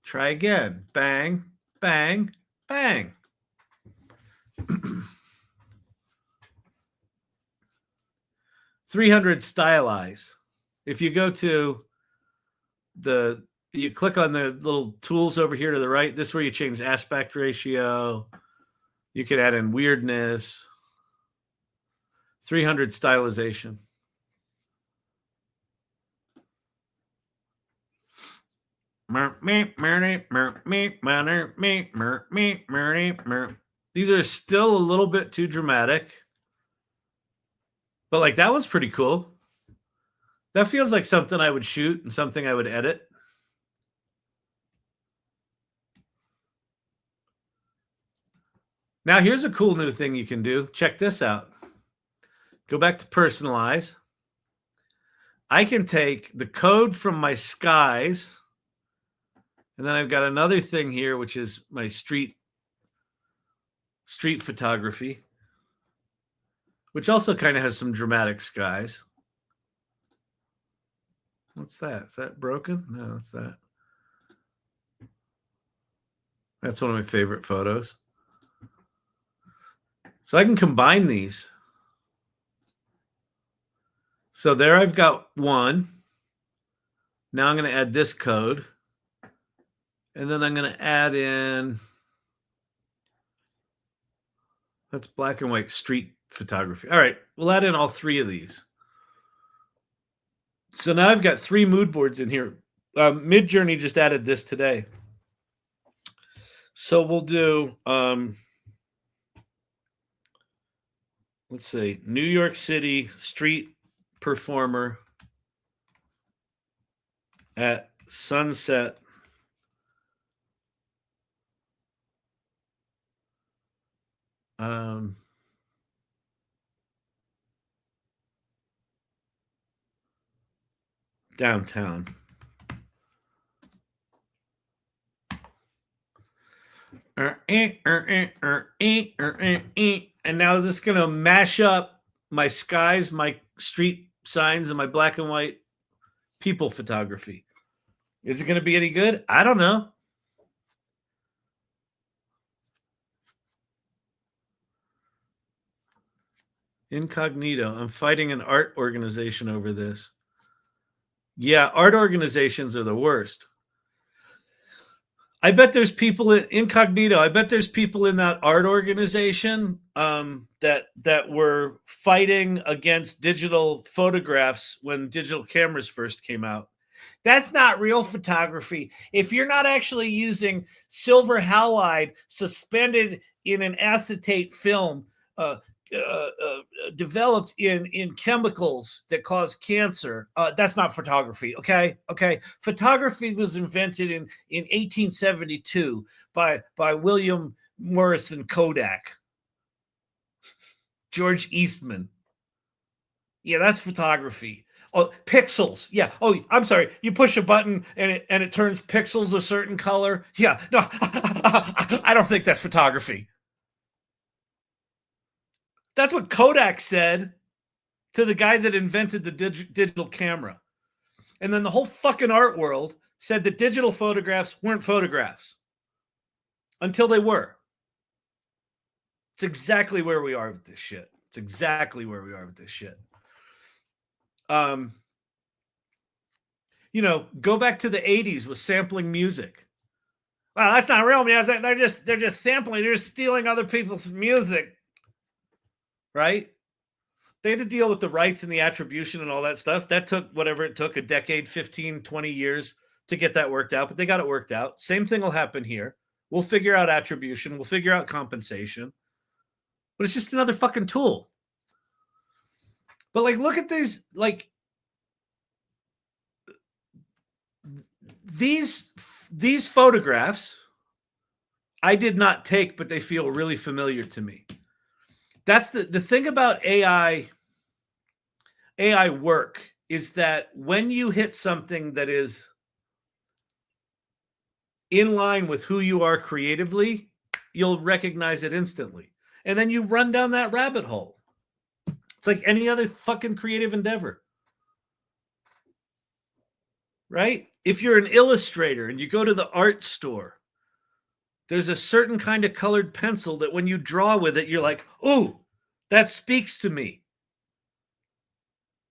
Try again. Bang, bang, bang. 300 stylize. If you go to you click on the little tools over here to the right, this is where you change aspect ratio. You could add in weirdness. 300 stylization. These are still a little bit too dramatic. But like, that one's pretty cool. That feels like something I would shoot and something I would edit. Now, here's a cool new thing you can do. Check this out. Go back to personalize. I can take the code from my skies, and then I've got another thing here, which is my street street photography, which also kind of has some dramatic skies. What's that? Is that broken? No, that's that. That's one of my favorite photos. So I can combine these. So there I've got one. Now I'm going to add this code. And then I'm going to add in, that's black and white street photography. All right, we'll add in all three of these. So now I've got 3 mood boards in here. Midjourney just added this today. So we'll do, let's see, New York City street performer at sunset. Downtown. And now this is going to mash up my skies, my street signs, and my black and white people photography. Is it going to be any good? I don't know. Incognito. I'm fighting an art organization over this. Yeah, art organizations are the worst. I bet there's people in Incognito. I bet there's people in that art organization that were fighting against digital photographs when digital cameras first came out. That's not real photography. If you're not actually using silver halide suspended in an acetate film developed in chemicals that cause cancer, that's not photography. Okay. Photography was invented in 1872 by William Morrison Kodak, George Eastman. Yeah, that's photography. Oh, pixels. Yeah. Oh, I'm sorry. You push a button and it turns pixels a certain color. Yeah. No, I don't think that's photography. That's what Kodak said to the guy that invented the digital camera. And then the whole fucking art world said that digital photographs weren't photographs until they were. It's exactly where we are with this shit. Go back to the 80s with sampling music. Well, that's not real music. They're just sampling. They're just stealing other people's music. Right? They had to deal with the rights and the attribution and all that stuff. That took whatever it took, a decade, 15, 20 years to get that worked out, but they got it worked out. Same thing will happen here. We'll figure out attribution. We'll figure out compensation. But it's just another fucking tool. But look at these, these photographs I did not take, but they feel really familiar to me. That's the thing about AI work is that when you hit something that is in line with who you are creatively, you'll recognize it instantly. And then you run down that rabbit hole. It's like any other fucking creative endeavor. Right? If you're an illustrator and you go to the art store, there's a certain kind of colored pencil that when you draw with it, you're like, ooh, that speaks to me.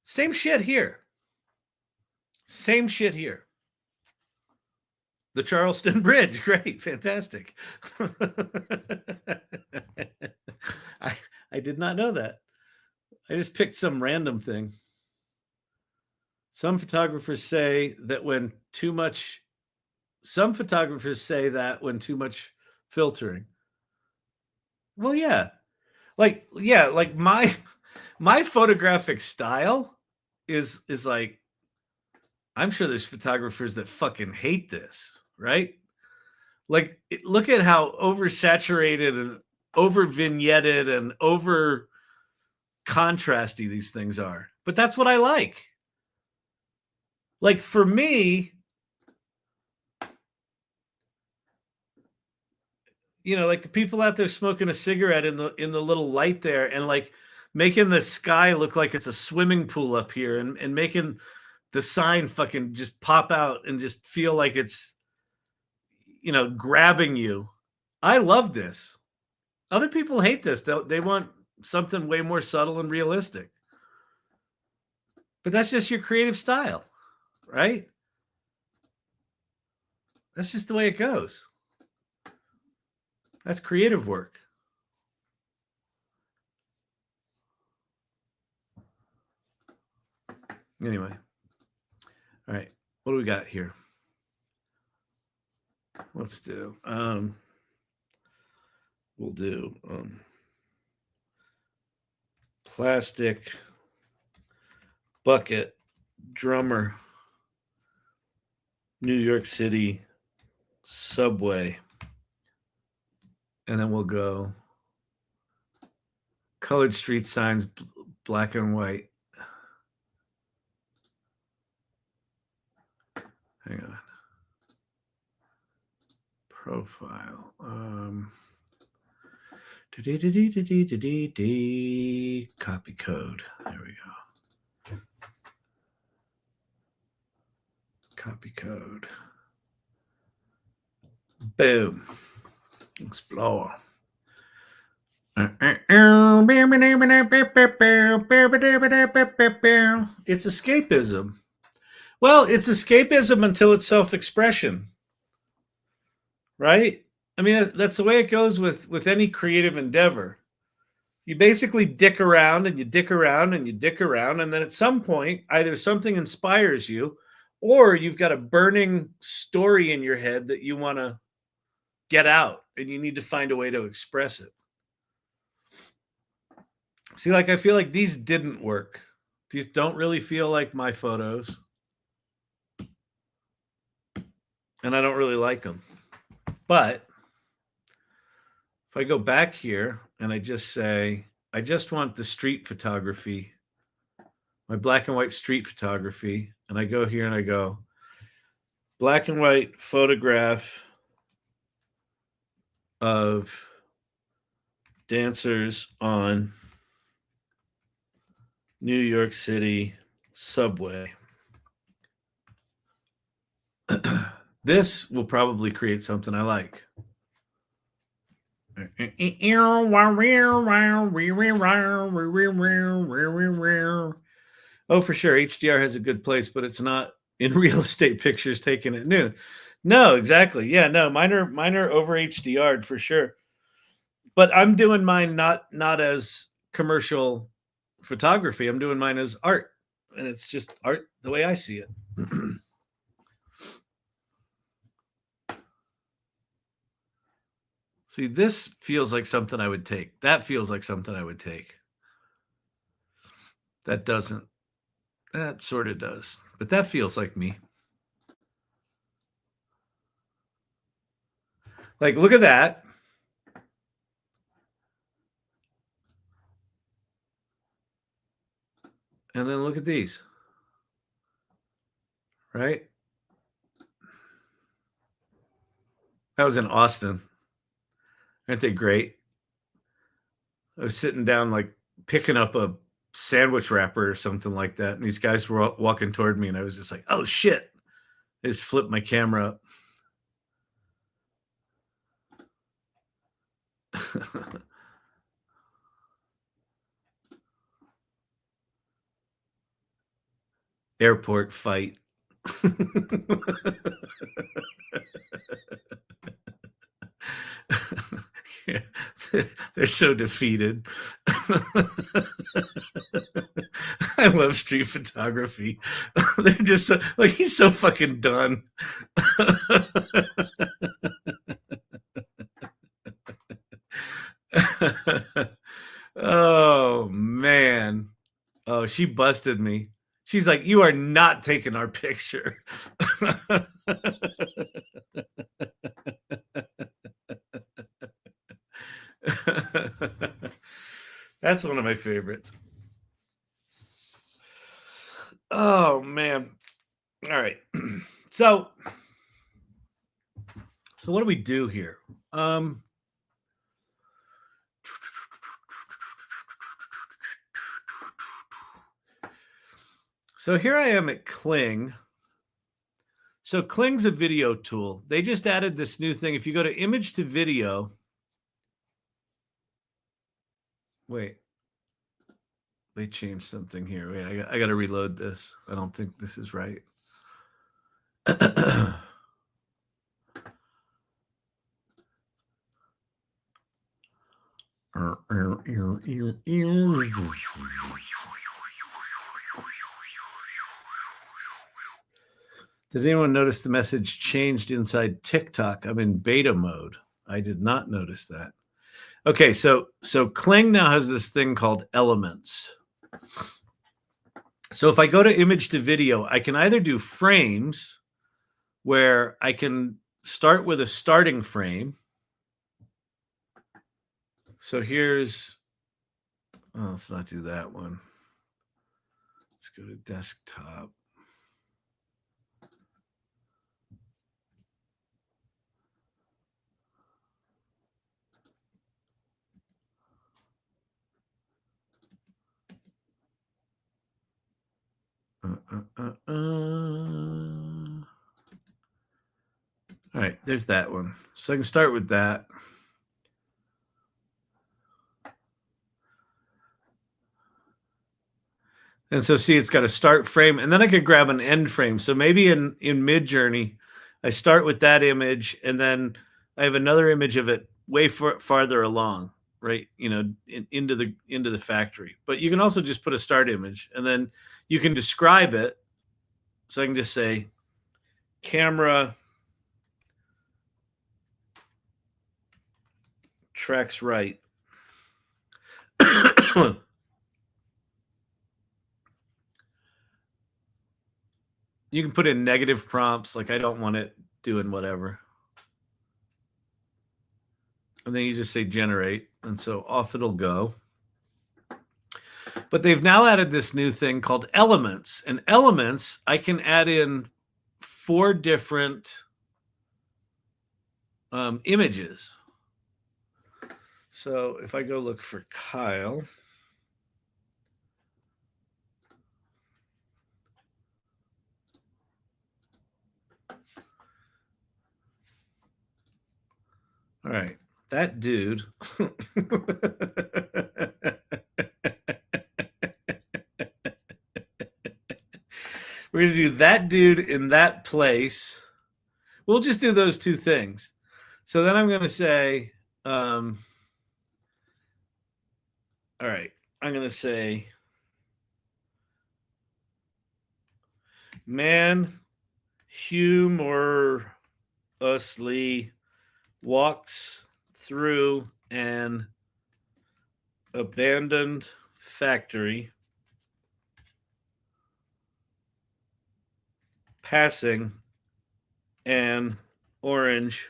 Same shit here. The Charleston Bridge. Great. Fantastic. I did not know that. I just picked some random thing. Some photographers say that when too much filtering. Well, yeah. Like my photographic style is like, I'm sure there's photographers that fucking hate this, right? Like, look at how oversaturated and over vignetted and over contrasty these things are. But that's what I like. Like, for me, like the people out there smoking a cigarette in the little light there, and like making the sky look like it's a swimming pool up here, and making the sign fucking just pop out and just feel like it's, grabbing you. I love this. Other people hate this. They want something way more subtle and realistic. But that's just your creative style, right? That's just the way it goes. That's creative work. Anyway. All right. What do we got here? Let's do. We'll do plastic bucket drummer, New York City subway, and then we'll go colored street signs, black and white. Hang on. Profile. Copy code. There we go. Copy code. Boom. Explore. It's escapism. Well, it's escapism until it's self-expression, right? I mean, that's the way it goes with any creative endeavor. You basically dick around and you dick around and you dick around, and then at some point, either something inspires you, or you've got a burning story in your head that you want to get out, and you need to find a way to express it. See, like, I feel like these didn't work. These don't really feel like my photos. And I don't really like them. But if I go back here and I just say, I just want the street photography, my black and white street photography, and I go here and I go, black and white photograph of dancers on New York City subway. This will probably create something I like. Oh, for sure. HDR has a good place, but it's not in real estate pictures taken at noon. No, exactly. Yeah, no, mine are over HDR'd for sure. But I'm doing mine not as commercial photography. I'm doing mine as art. And it's just art the way I see it. See, this feels like something I would take. That feels like something I would take. That doesn't. That sort of does. But that feels like me. Like, look at that. And then look at these. Right? That was in Austin. Aren't they great? I was sitting down, like picking up a sandwich wrapper or something like that, and these guys were walking toward me, and I was just like, oh shit. I just flipped my camera up. Airport fight. Yeah, they're so defeated. I love street photography. They're just so, like, he's so fucking done. Oh man. Oh, she busted me. She's like, you are not taking our picture. That's one of my favorites. Oh man. All right. So what do we do here? So here I am at Kling. So Kling's a video tool. They just added this new thing. If you go to image to video, wait, they changed something here. Wait, I got to reload this. I don't think this is right. Did anyone notice the message changed inside TikTok? I'm in beta mode. I did not notice that. Okay, so Kling now has this thing called elements. So if I go to image to video, I can either do frames where I can start with a starting frame. So here's, oh, let's not do that one. Let's go to desktop. All right, there's that one. So I can start with that. And so see, it's got a start frame, and then I could grab an end frame. So maybe in Midjourney, I start with that image, and then I have another image of it way farther along, right? You know, into the factory. But you can also just put a start image, and then you can describe it. So I can just say, camera tracks right. You can put in negative prompts, like I don't want it doing whatever. And then you just say generate, and so off it'll go. But they've now added this new thing called elements. And elements, I can add in 4 different images. So if I go look for Kyle, all right, that dude. We're going to do that dude in that place. We'll just do those 2 things. So then I'm going to say, all right, I'm going to say, man humorously walks through an abandoned factory, passing an orange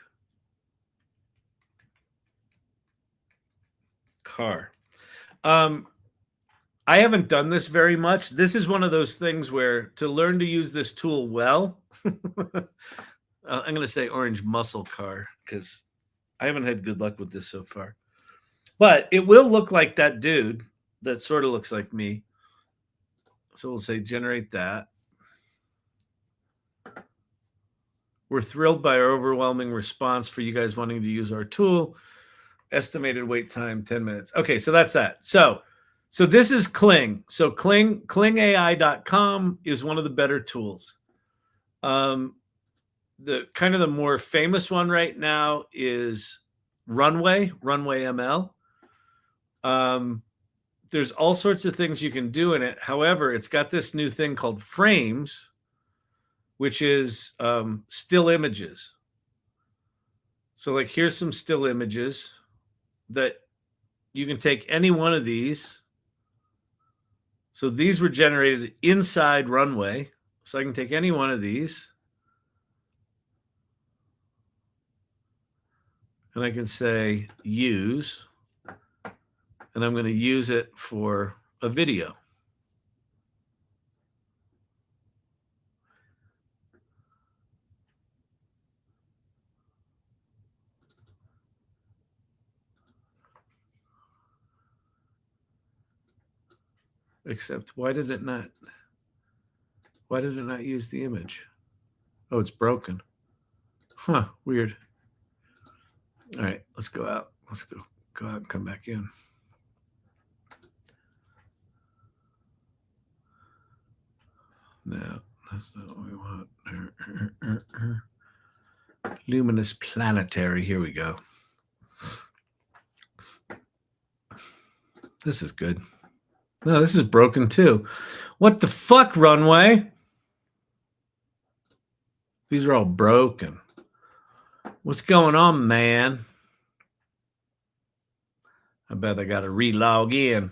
car. I haven't done this very much. This is one of those things where to learn to use this tool well, I'm going to say orange muscle car because I haven't had good luck with this so far. But it will look like that dude that sort of looks like me. So we'll say generate that. We're thrilled by our overwhelming response for you guys wanting to use our tool. Estimated wait time, 10 minutes. Okay, so that's that. So this is Kling. So klingai.com is one of the better tools. The kind of the more famous one right now is RunwayML. There's all sorts of things you can do in it. However, it's got this new thing called frames, which is still images. So like here's some still images that you can take any one of these. So these were generated inside Runway. So I can take any one of these. And I can say use. And I'm going to use it for a video. Except why did it not? Why did it not use the image? Oh, it's broken. Huh, weird. All right, let's go out. Let's go out and come back in. No, that's not what we want. Luminous planetary. Here we go. This is good. No, this is broken too. What the fuck, Runway? These are all broken. What's going on, man? I bet I got to re-log in.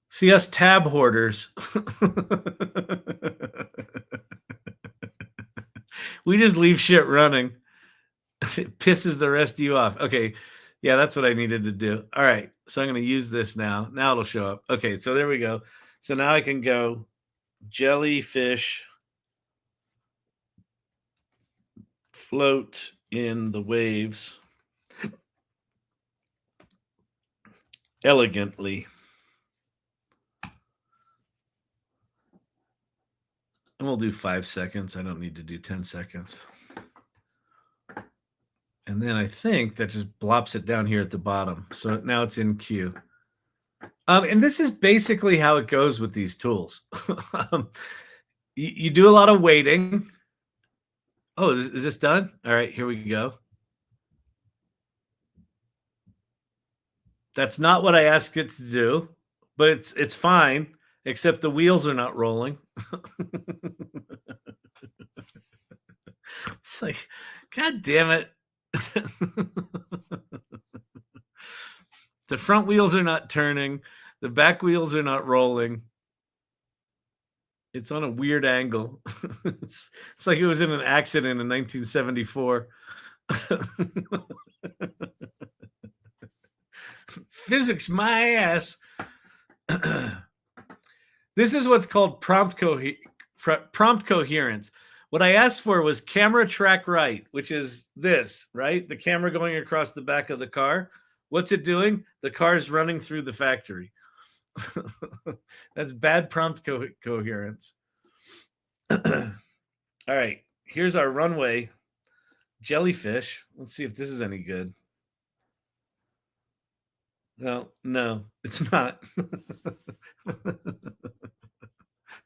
See, us tab hoarders. We just leave shit running. It pisses the rest of you off. Okay. Yeah, that's what I needed to do. All right. So I'm going to use this now. Now it'll show up. Okay. So there we go. So now I can go jellyfish float in the waves elegantly. And we'll do 5 seconds. I don't need to do 10 seconds. And then I think that just plops it down here at the bottom. So now it's in queue. And this is basically how it goes with these tools. You do a lot of waiting. Oh, is this done? All right, here we go. That's not what I asked it to do, but it's fine, except the wheels are not rolling. It's like, God damn it. The front wheels are not turning. The back wheels are not rolling. It's on a weird angle. It's like it was in an accident in 1974. Physics, my ass. This is what's called prompt coherence. What I asked for was camera track right, which is this, right? The camera going across the back of the car. What's it doing? The car's running through the factory. That's bad prompt coherence. All right, here's our runway jellyfish. Let's see if this is any good. No, it's not.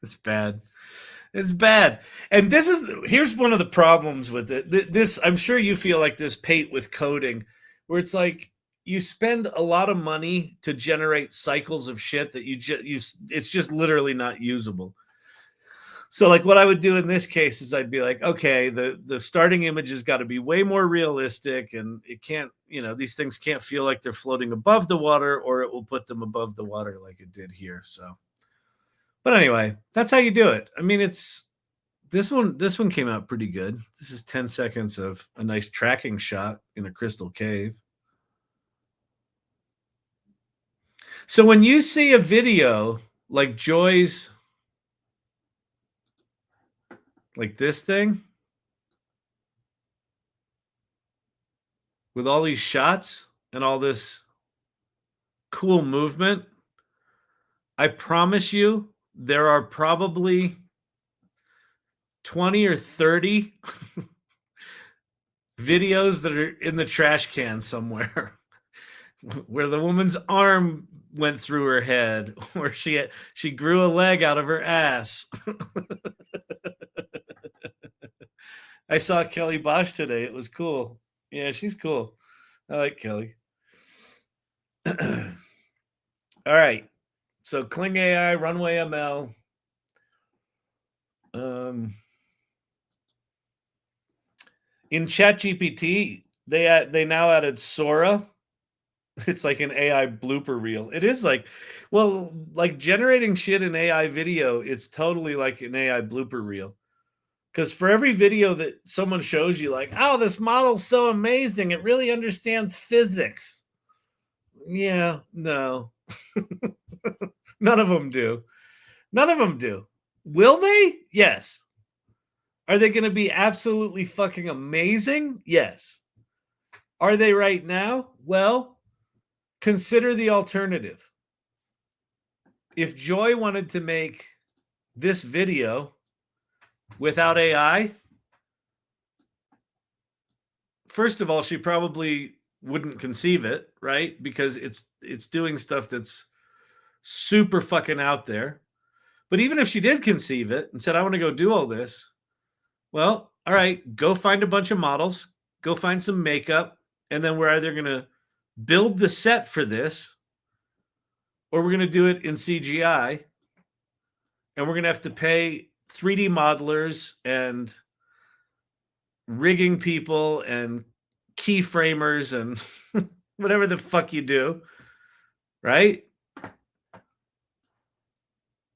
It's bad. It's bad. And here's one of the problems with it. This, I'm sure you feel like this, Pate, with coding, where it's like you spend a lot of money to generate cycles of shit that it's just literally not usable. So like what I would do in this case is I'd be like, okay, the starting image has got to be way more realistic, and it can't, these things can't feel like they're floating above the water, or it will put them above the water like it did here. So, but anyway, that's how you do it. I mean, this one came out pretty good. This is 10 seconds of a nice tracking shot in a crystal cave. So when you see a video like Joy's, like this thing, with all these shots and all this cool movement, I promise you there are probably 20 or 30 videos that are in the trash can somewhere where the woman's arm went through her head, or she grew a leg out of her ass. I saw Kelly Bosch today. It was cool. Yeah, she's cool. I like Kelly. All right. So Kling AI, RunwayML. In ChatGPT, they now added Sora. It's like an AI blooper reel. It is like generating shit in AI video, it's totally like an AI blooper reel. Because for every video that someone shows you, like, oh, this model's so amazing, it really understands physics. Yeah, no. None of them do. None of them do. Will they? Yes. Are they going to be absolutely fucking amazing? Yes. Are they right now? Well, consider the alternative. If Joy wanted to make this video without AI, first of all, she probably wouldn't conceive it, right? Because it's doing stuff that's super fucking out there. But even if she did conceive it and said, I want to go do all this, well, all right, go find a bunch of models, go find some makeup, and then we're either going to build the set for this or we're going to do it in CGI, and we're going to have to pay 3D modelers and rigging people and keyframers and whatever the fuck you do, right?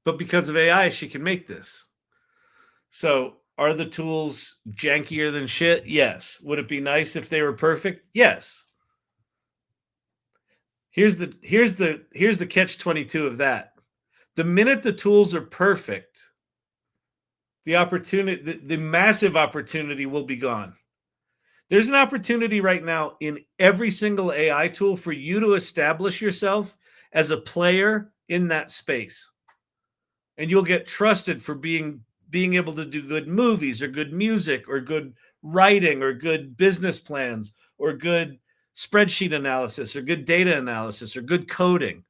But because of AI, she can make this. So are the tools jankier than shit? Yes. Would it be nice if they were perfect? Yes. Here's the catch-22 of that. The minute the tools are perfect, the massive opportunity will be gone. There's an opportunity right now in every single AI tool for you to establish yourself as a player in that space. And you'll get trusted for being able to do good movies or good music or good writing or good business plans or good spreadsheet analysis or good data analysis or good coding.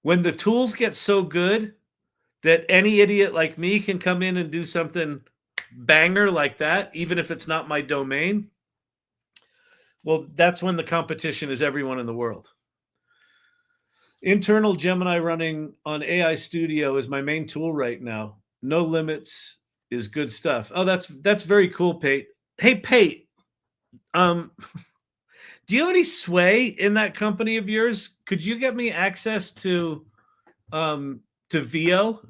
When the tools get so good that any idiot like me can come in and do something banger like that, even if it's not my domain, well, that's when the competition is everyone in the world. Internal Gemini running on AI Studio is my main tool right now. No limits is good stuff. Oh, that's very cool, Pate. Hey, Pate, do you have any sway in that company of yours? Could you get me access to VO?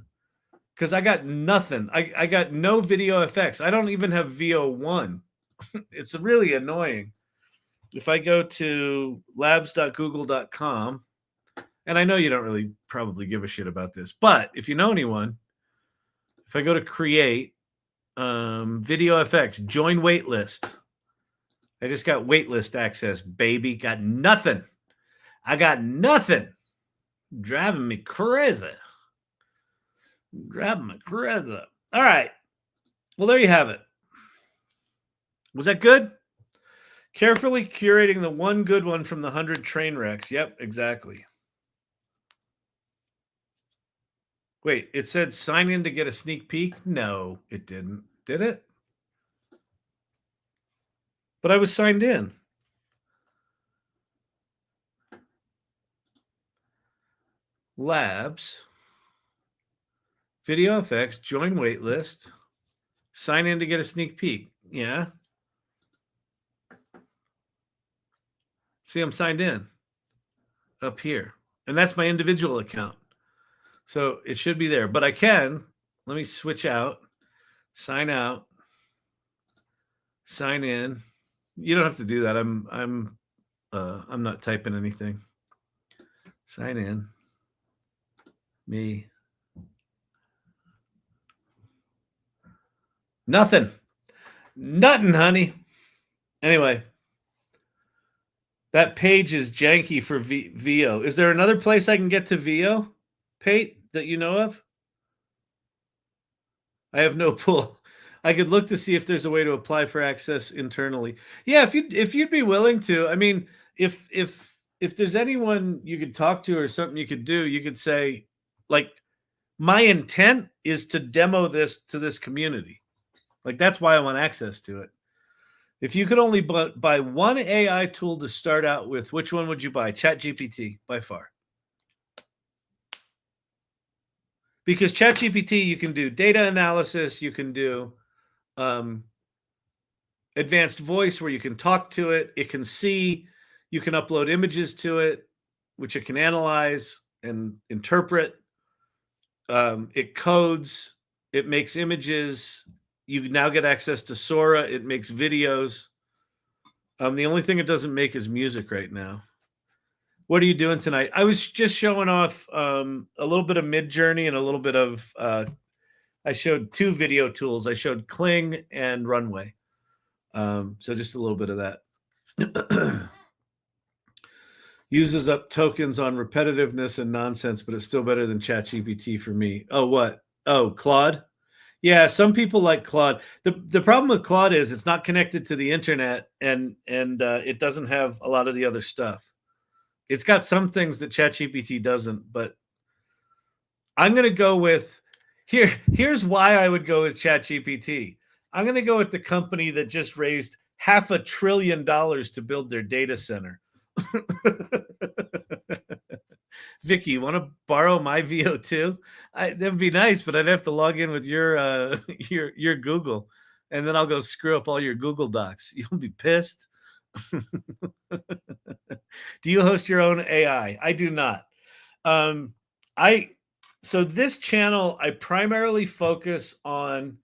Because I got nothing. I got no video effects. I don't even have VO1. It's really annoying. If I go to labs.google.com, and I know you don't really probably give a shit about this, but if you know anyone, if I go to create video effects, join waitlist. I just got waitlist access, baby. Got nothing. I got nothing. Driving me crazy. Driving me crazy. All right. Well, there you have it. Was that good? Carefully curating the one good one from the 100 train wrecks. Yep, exactly. Wait, it said sign in to get a sneak peek? No, it didn't. Did it? But I was signed in. Labs. Video effects. Join waitlist. Sign in to get a sneak peek. Yeah. See, I'm signed in up here. And that's my individual account. So it should be there. But I can. Let me switch out. Sign out. Sign in. You don't have to do that. I'm not typing anything. Sign in. Me. Nothing. Nothing, honey. Anyway. That page is janky for VO. Is there another place I can get to VO, Pate, that you know of? I have no pull. I could look to see if there's a way to apply for access internally. Yeah, if you'd be willing to. I mean, if there's anyone you could talk to or something you could do, you could say, like, my intent is to demo this to this community. Like, that's why I want access to it. If you could only buy one AI tool to start out with, which one would you buy? ChatGPT, by far. Because ChatGPT, you can do data analysis, you can do advanced voice where you can talk to it, it can see, you can upload images to it, which it can analyze and interpret. It codes, it makes images. You now get access to Sora. It makes videos. The only thing it doesn't make is music right now. What are you doing tonight? I was just showing off a little bit of Midjourney and a little bit of, I showed two video tools. I showed Kling and Runway. So just a little bit of that. Uses up tokens on repetitiveness and nonsense, but it's still better than ChatGPT for me. Oh, what? Oh, Claude? Yeah, some people like Claude. The problem with Claude is it's not connected to the internet, and it doesn't have a lot of the other stuff. It's got some things that ChatGPT doesn't, but I'm going to go with here's why I would go with ChatGPT. I'm going to go with the company that just raised $500 billion to build their data center. Vicky, you want to borrow my VO2? That'd be nice, but I'd have to log in with your your Google, and then I'll go screw up all your Google Docs. You'll be pissed. Do you host your own AI? I do not. So this channel, I primarily focus on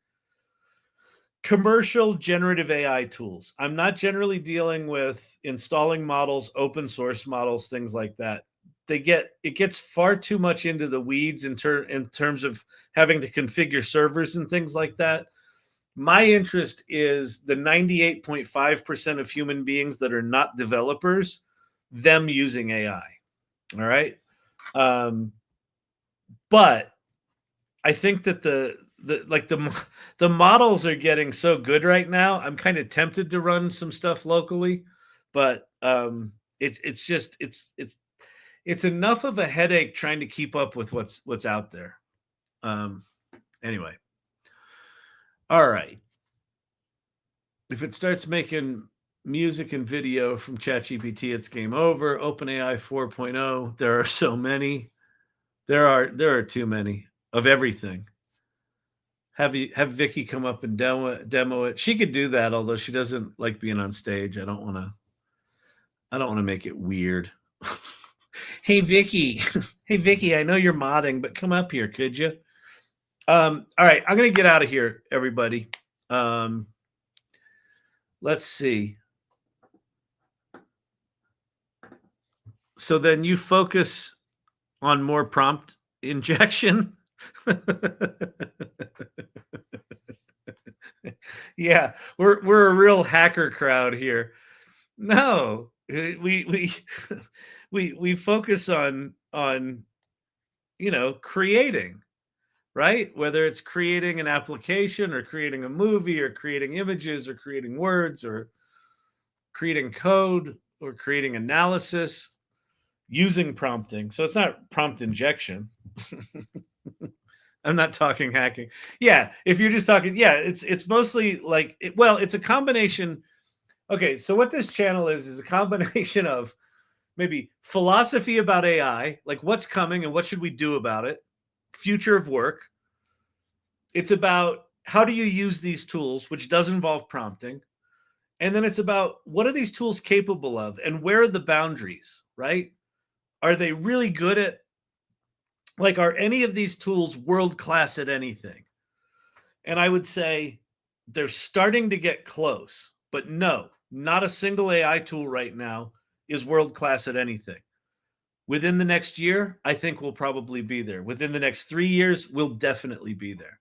commercial generative AI tools. I'm not generally dealing with installing models, open source models, things like that. It gets far too much into the weeds in terms of having to configure servers and things like that. My interest is the 98.5% of human beings that are not developers, them using AI. All right. But I think that the models are getting so good right now. I'm kind of tempted to run some stuff locally, but it's enough of a headache trying to keep up with what's out there. Anyway. All right. If it starts making music and video from ChatGPT, it's game over. OpenAI 4.0. There are so many. There are too many of everything. Have Vicky come up and demo it. She could do that, although she doesn't like being on stage. I don't want to make it weird. Hey Vicky, I know you're modding, but come up here, could you? All right, I'm gonna get out of here, everybody. Let's see. So then you focus on more prompt injection. Yeah, we're a real hacker crowd here. No, we focus on creating, right? Whether it's creating an application or creating a movie or creating images or creating words or creating code or creating analysis using prompting. So it's not prompt injection. I'm not talking hacking. Yeah, if you're just talking, yeah, it's mostly like, it's a combination. Okay, so what this channel is a combination of maybe philosophy about AI, like what's coming and what should we do about it, future of work. It's about how do you use these tools, which does involve prompting. And then it's about what are these tools capable of and where are the boundaries, right? Are they really good at, like, are any of these tools world-class at anything? And I would say they're starting to get close, but no, not a single AI tool right now is world-class at anything. Within the next year, I think we'll probably be there. Within the next 3 years, we'll definitely be there.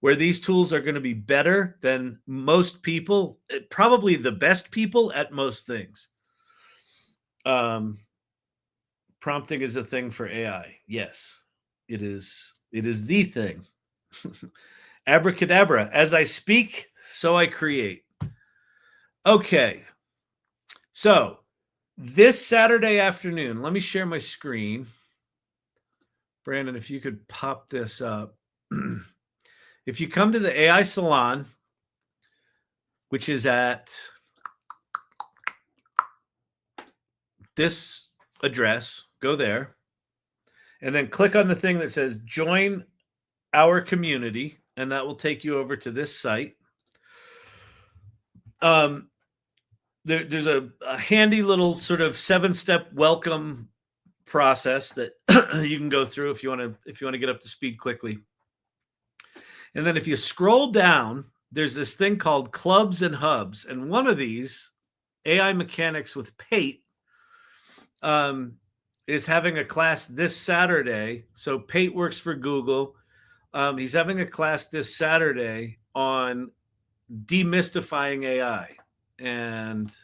Where these tools are going to be better than most people, probably the best people at most things. Prompting is a thing for AI. Yes, it is. It is the thing. Abracadabra. As I speak, so I create. Okay. So this Saturday afternoon, let me share my screen. Brandon, if you could pop this up. If you come to the AI Salon, which is at this address, go there, and then click on the thing that says join our community, and that will take you over to this site. There's a handy little sort of 7-step welcome process that you can go through if you want to get up to speed quickly. And then if you scroll down, there's this thing called clubs and hubs. And one of these, AI Mechanics with Pate, is having a class this Saturday. So Pate works for Google. He's having a class this Saturday on demystifying AI. And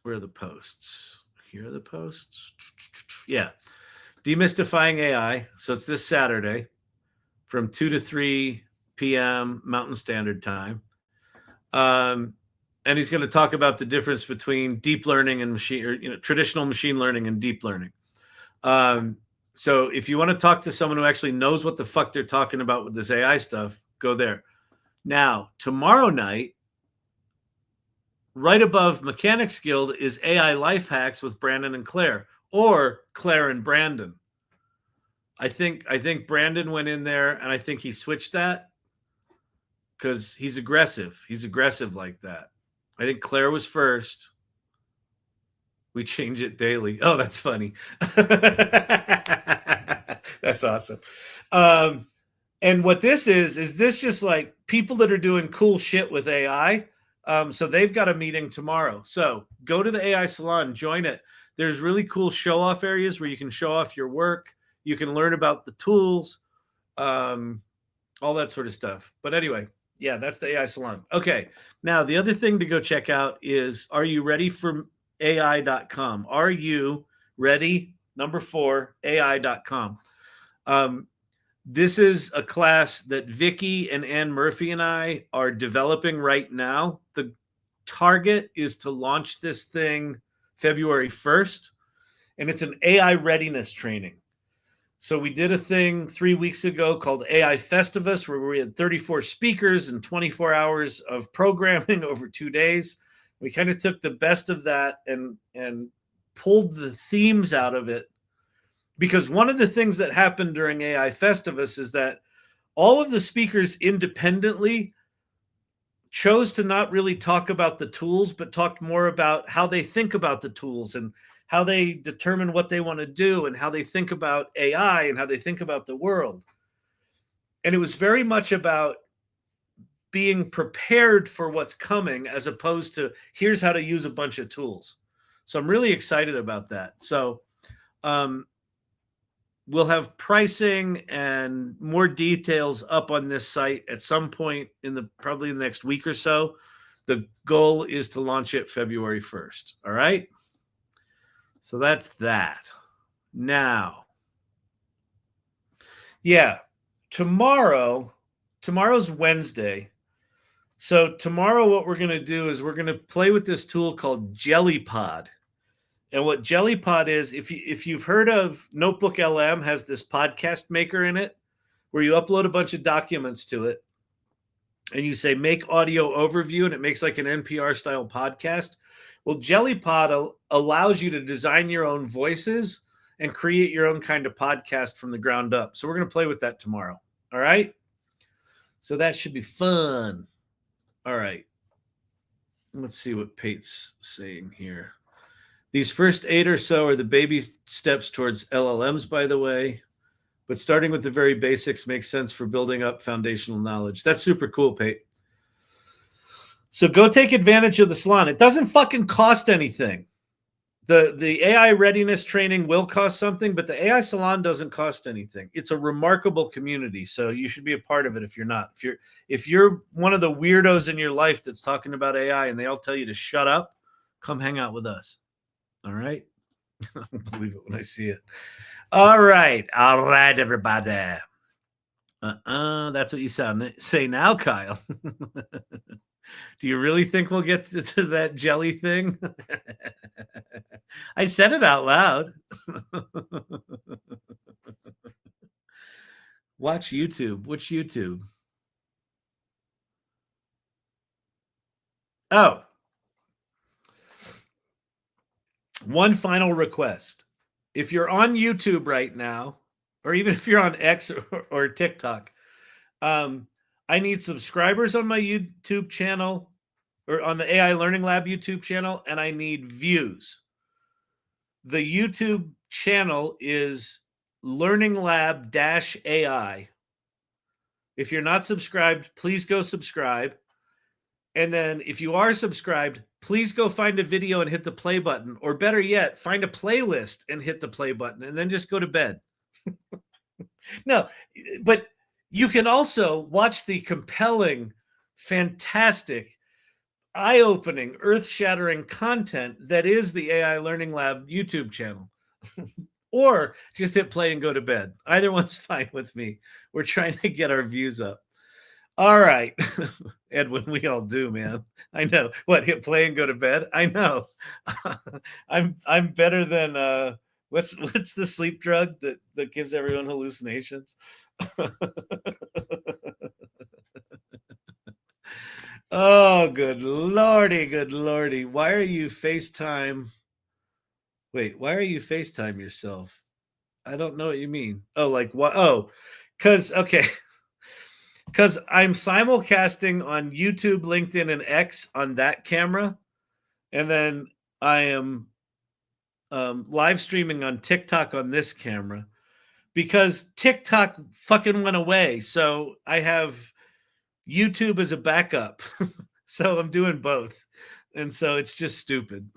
Where are the posts? Here are the posts. Yeah. Demystifying AI. So it's this Saturday from 2 to 3 p.m. Mountain Standard Time. And he's going to talk about the difference between deep learning and traditional machine learning and deep learning. So if you want to talk to someone who actually knows what the fuck they're talking about with this AI stuff, go there. Now, tomorrow night, right above Mechanics Guild is AI Life Hacks with Brandon and Claire, or Claire and Brandon. I think Brandon went in there, and I think he switched that because he's aggressive. He's aggressive like that. I think Claire was first. We change it daily. Oh, that's funny. That's awesome. And what this is this just like people that are doing cool shit with AI. So they've got a meeting tomorrow. So go to the AI Salon, join it. There's really cool show-off areas where you can show off your work. You can learn about the tools, all that sort of stuff. But anyway, yeah, that's the AI Salon. Okay, now the other thing to go check out is, are you ready for AI.com? Are you ready? Number 4, AI.com. This is a class that Vicky and Ann Murphy and I are developing right now. The target is to launch this thing February 1st, and it's an AI readiness training. So we did a thing 3 weeks ago called AI Festivus, where we had 34 speakers and 24 hours of programming over 2 days. We kind of took the best of that and pulled the themes out of it. Because one of the things that happened during AI Festivus is that all of the speakers independently chose to not really talk about the tools, but talked more about how they think about the tools and how they determine what they want to do and how they think about AI and how they think about the world. And it was very much about being prepared for what's coming as opposed to here's how to use a bunch of tools. So I'm really excited about that. So we'll have pricing and more details up on this site at some point in probably the next week or so. The goal is to launch it February 1st. All right. So that's that. Now, yeah, tomorrow's Wednesday. So tomorrow what we're going to do is we're going to play with this tool called Jellypod. And what Jellypod is, if you've heard of Notebook LM, has this podcast maker in it where you upload a bunch of documents to it and you say make audio overview and it makes like an NPR style podcast. Well, Jellypod allows you to design your own voices and create your own kind of podcast from the ground up. So we're going to play with that tomorrow. All right. So that should be fun. All right. Let's see what Pate's saying here. These first 8 or so are the baby steps towards LLMs, by the way. But starting with the very basics makes sense for building up foundational knowledge. That's super cool, Pate. So go take advantage of the salon. It doesn't fucking cost anything. The AI readiness training will cost something, but the AI Salon doesn't cost anything. It's a remarkable community, so you should be a part of it if you're not. If you're one of the weirdos in your life that's talking about AI and they all tell you to shut up, come hang out with us. All right? I don't believe it when I see it. All right, everybody. That's what you say now, Kyle. Do you really think we'll get to that jelly thing? I said it out loud. Watch YouTube. Which YouTube? Oh. One final request. If you're on YouTube right now, or even if you're on X or TikTok, I need subscribers on my YouTube channel or on the AI Learning Lab YouTube channel, and I need views. The YouTube channel is Learning Lab-AI. If you're not subscribed, please go subscribe. And then if you are subscribed, please go find a video and hit the play button. Or better yet, find a playlist and hit the play button and then just go to bed. No, but you can also watch the compelling, fantastic, eye-opening, earth-shattering content that is the AI Learning Lab YouTube channel. Or just hit play and go to bed. Either one's fine with me. We're trying to get our views up. All right. Edwin, we all do, man. I know. What, hit play and go to bed? I know. I'm better than what's the sleep drug that gives everyone hallucinations? Oh, good lordy, good lordy. Why are you FaceTime? Wait, why are you FaceTime yourself? I don't know what you mean. Oh, like what? Oh, because I'm simulcasting on YouTube, LinkedIn, and X on that camera, and then I am live streaming on TikTok on this camera because TikTok fucking went away. So I have YouTube as a backup. So I'm doing both. And so it's just stupid.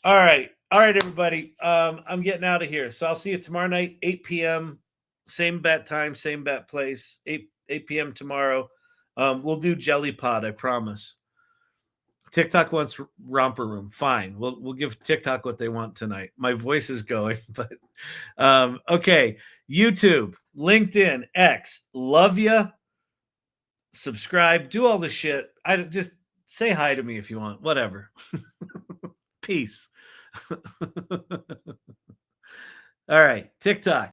All right, everybody. I'm getting out of here. So I'll see you tomorrow night, 8 p.m. Same bat time, same bat place. 8 p.m. tomorrow. We'll do Jellypod, I promise. TikTok wants romper room. Fine. We'll give TikTok what they want tonight. My voice is going, but okay. YouTube, LinkedIn, X. Love ya. Subscribe. Do all the shit. I just say hi to me if you want. Whatever. Peace. All right. TikTok.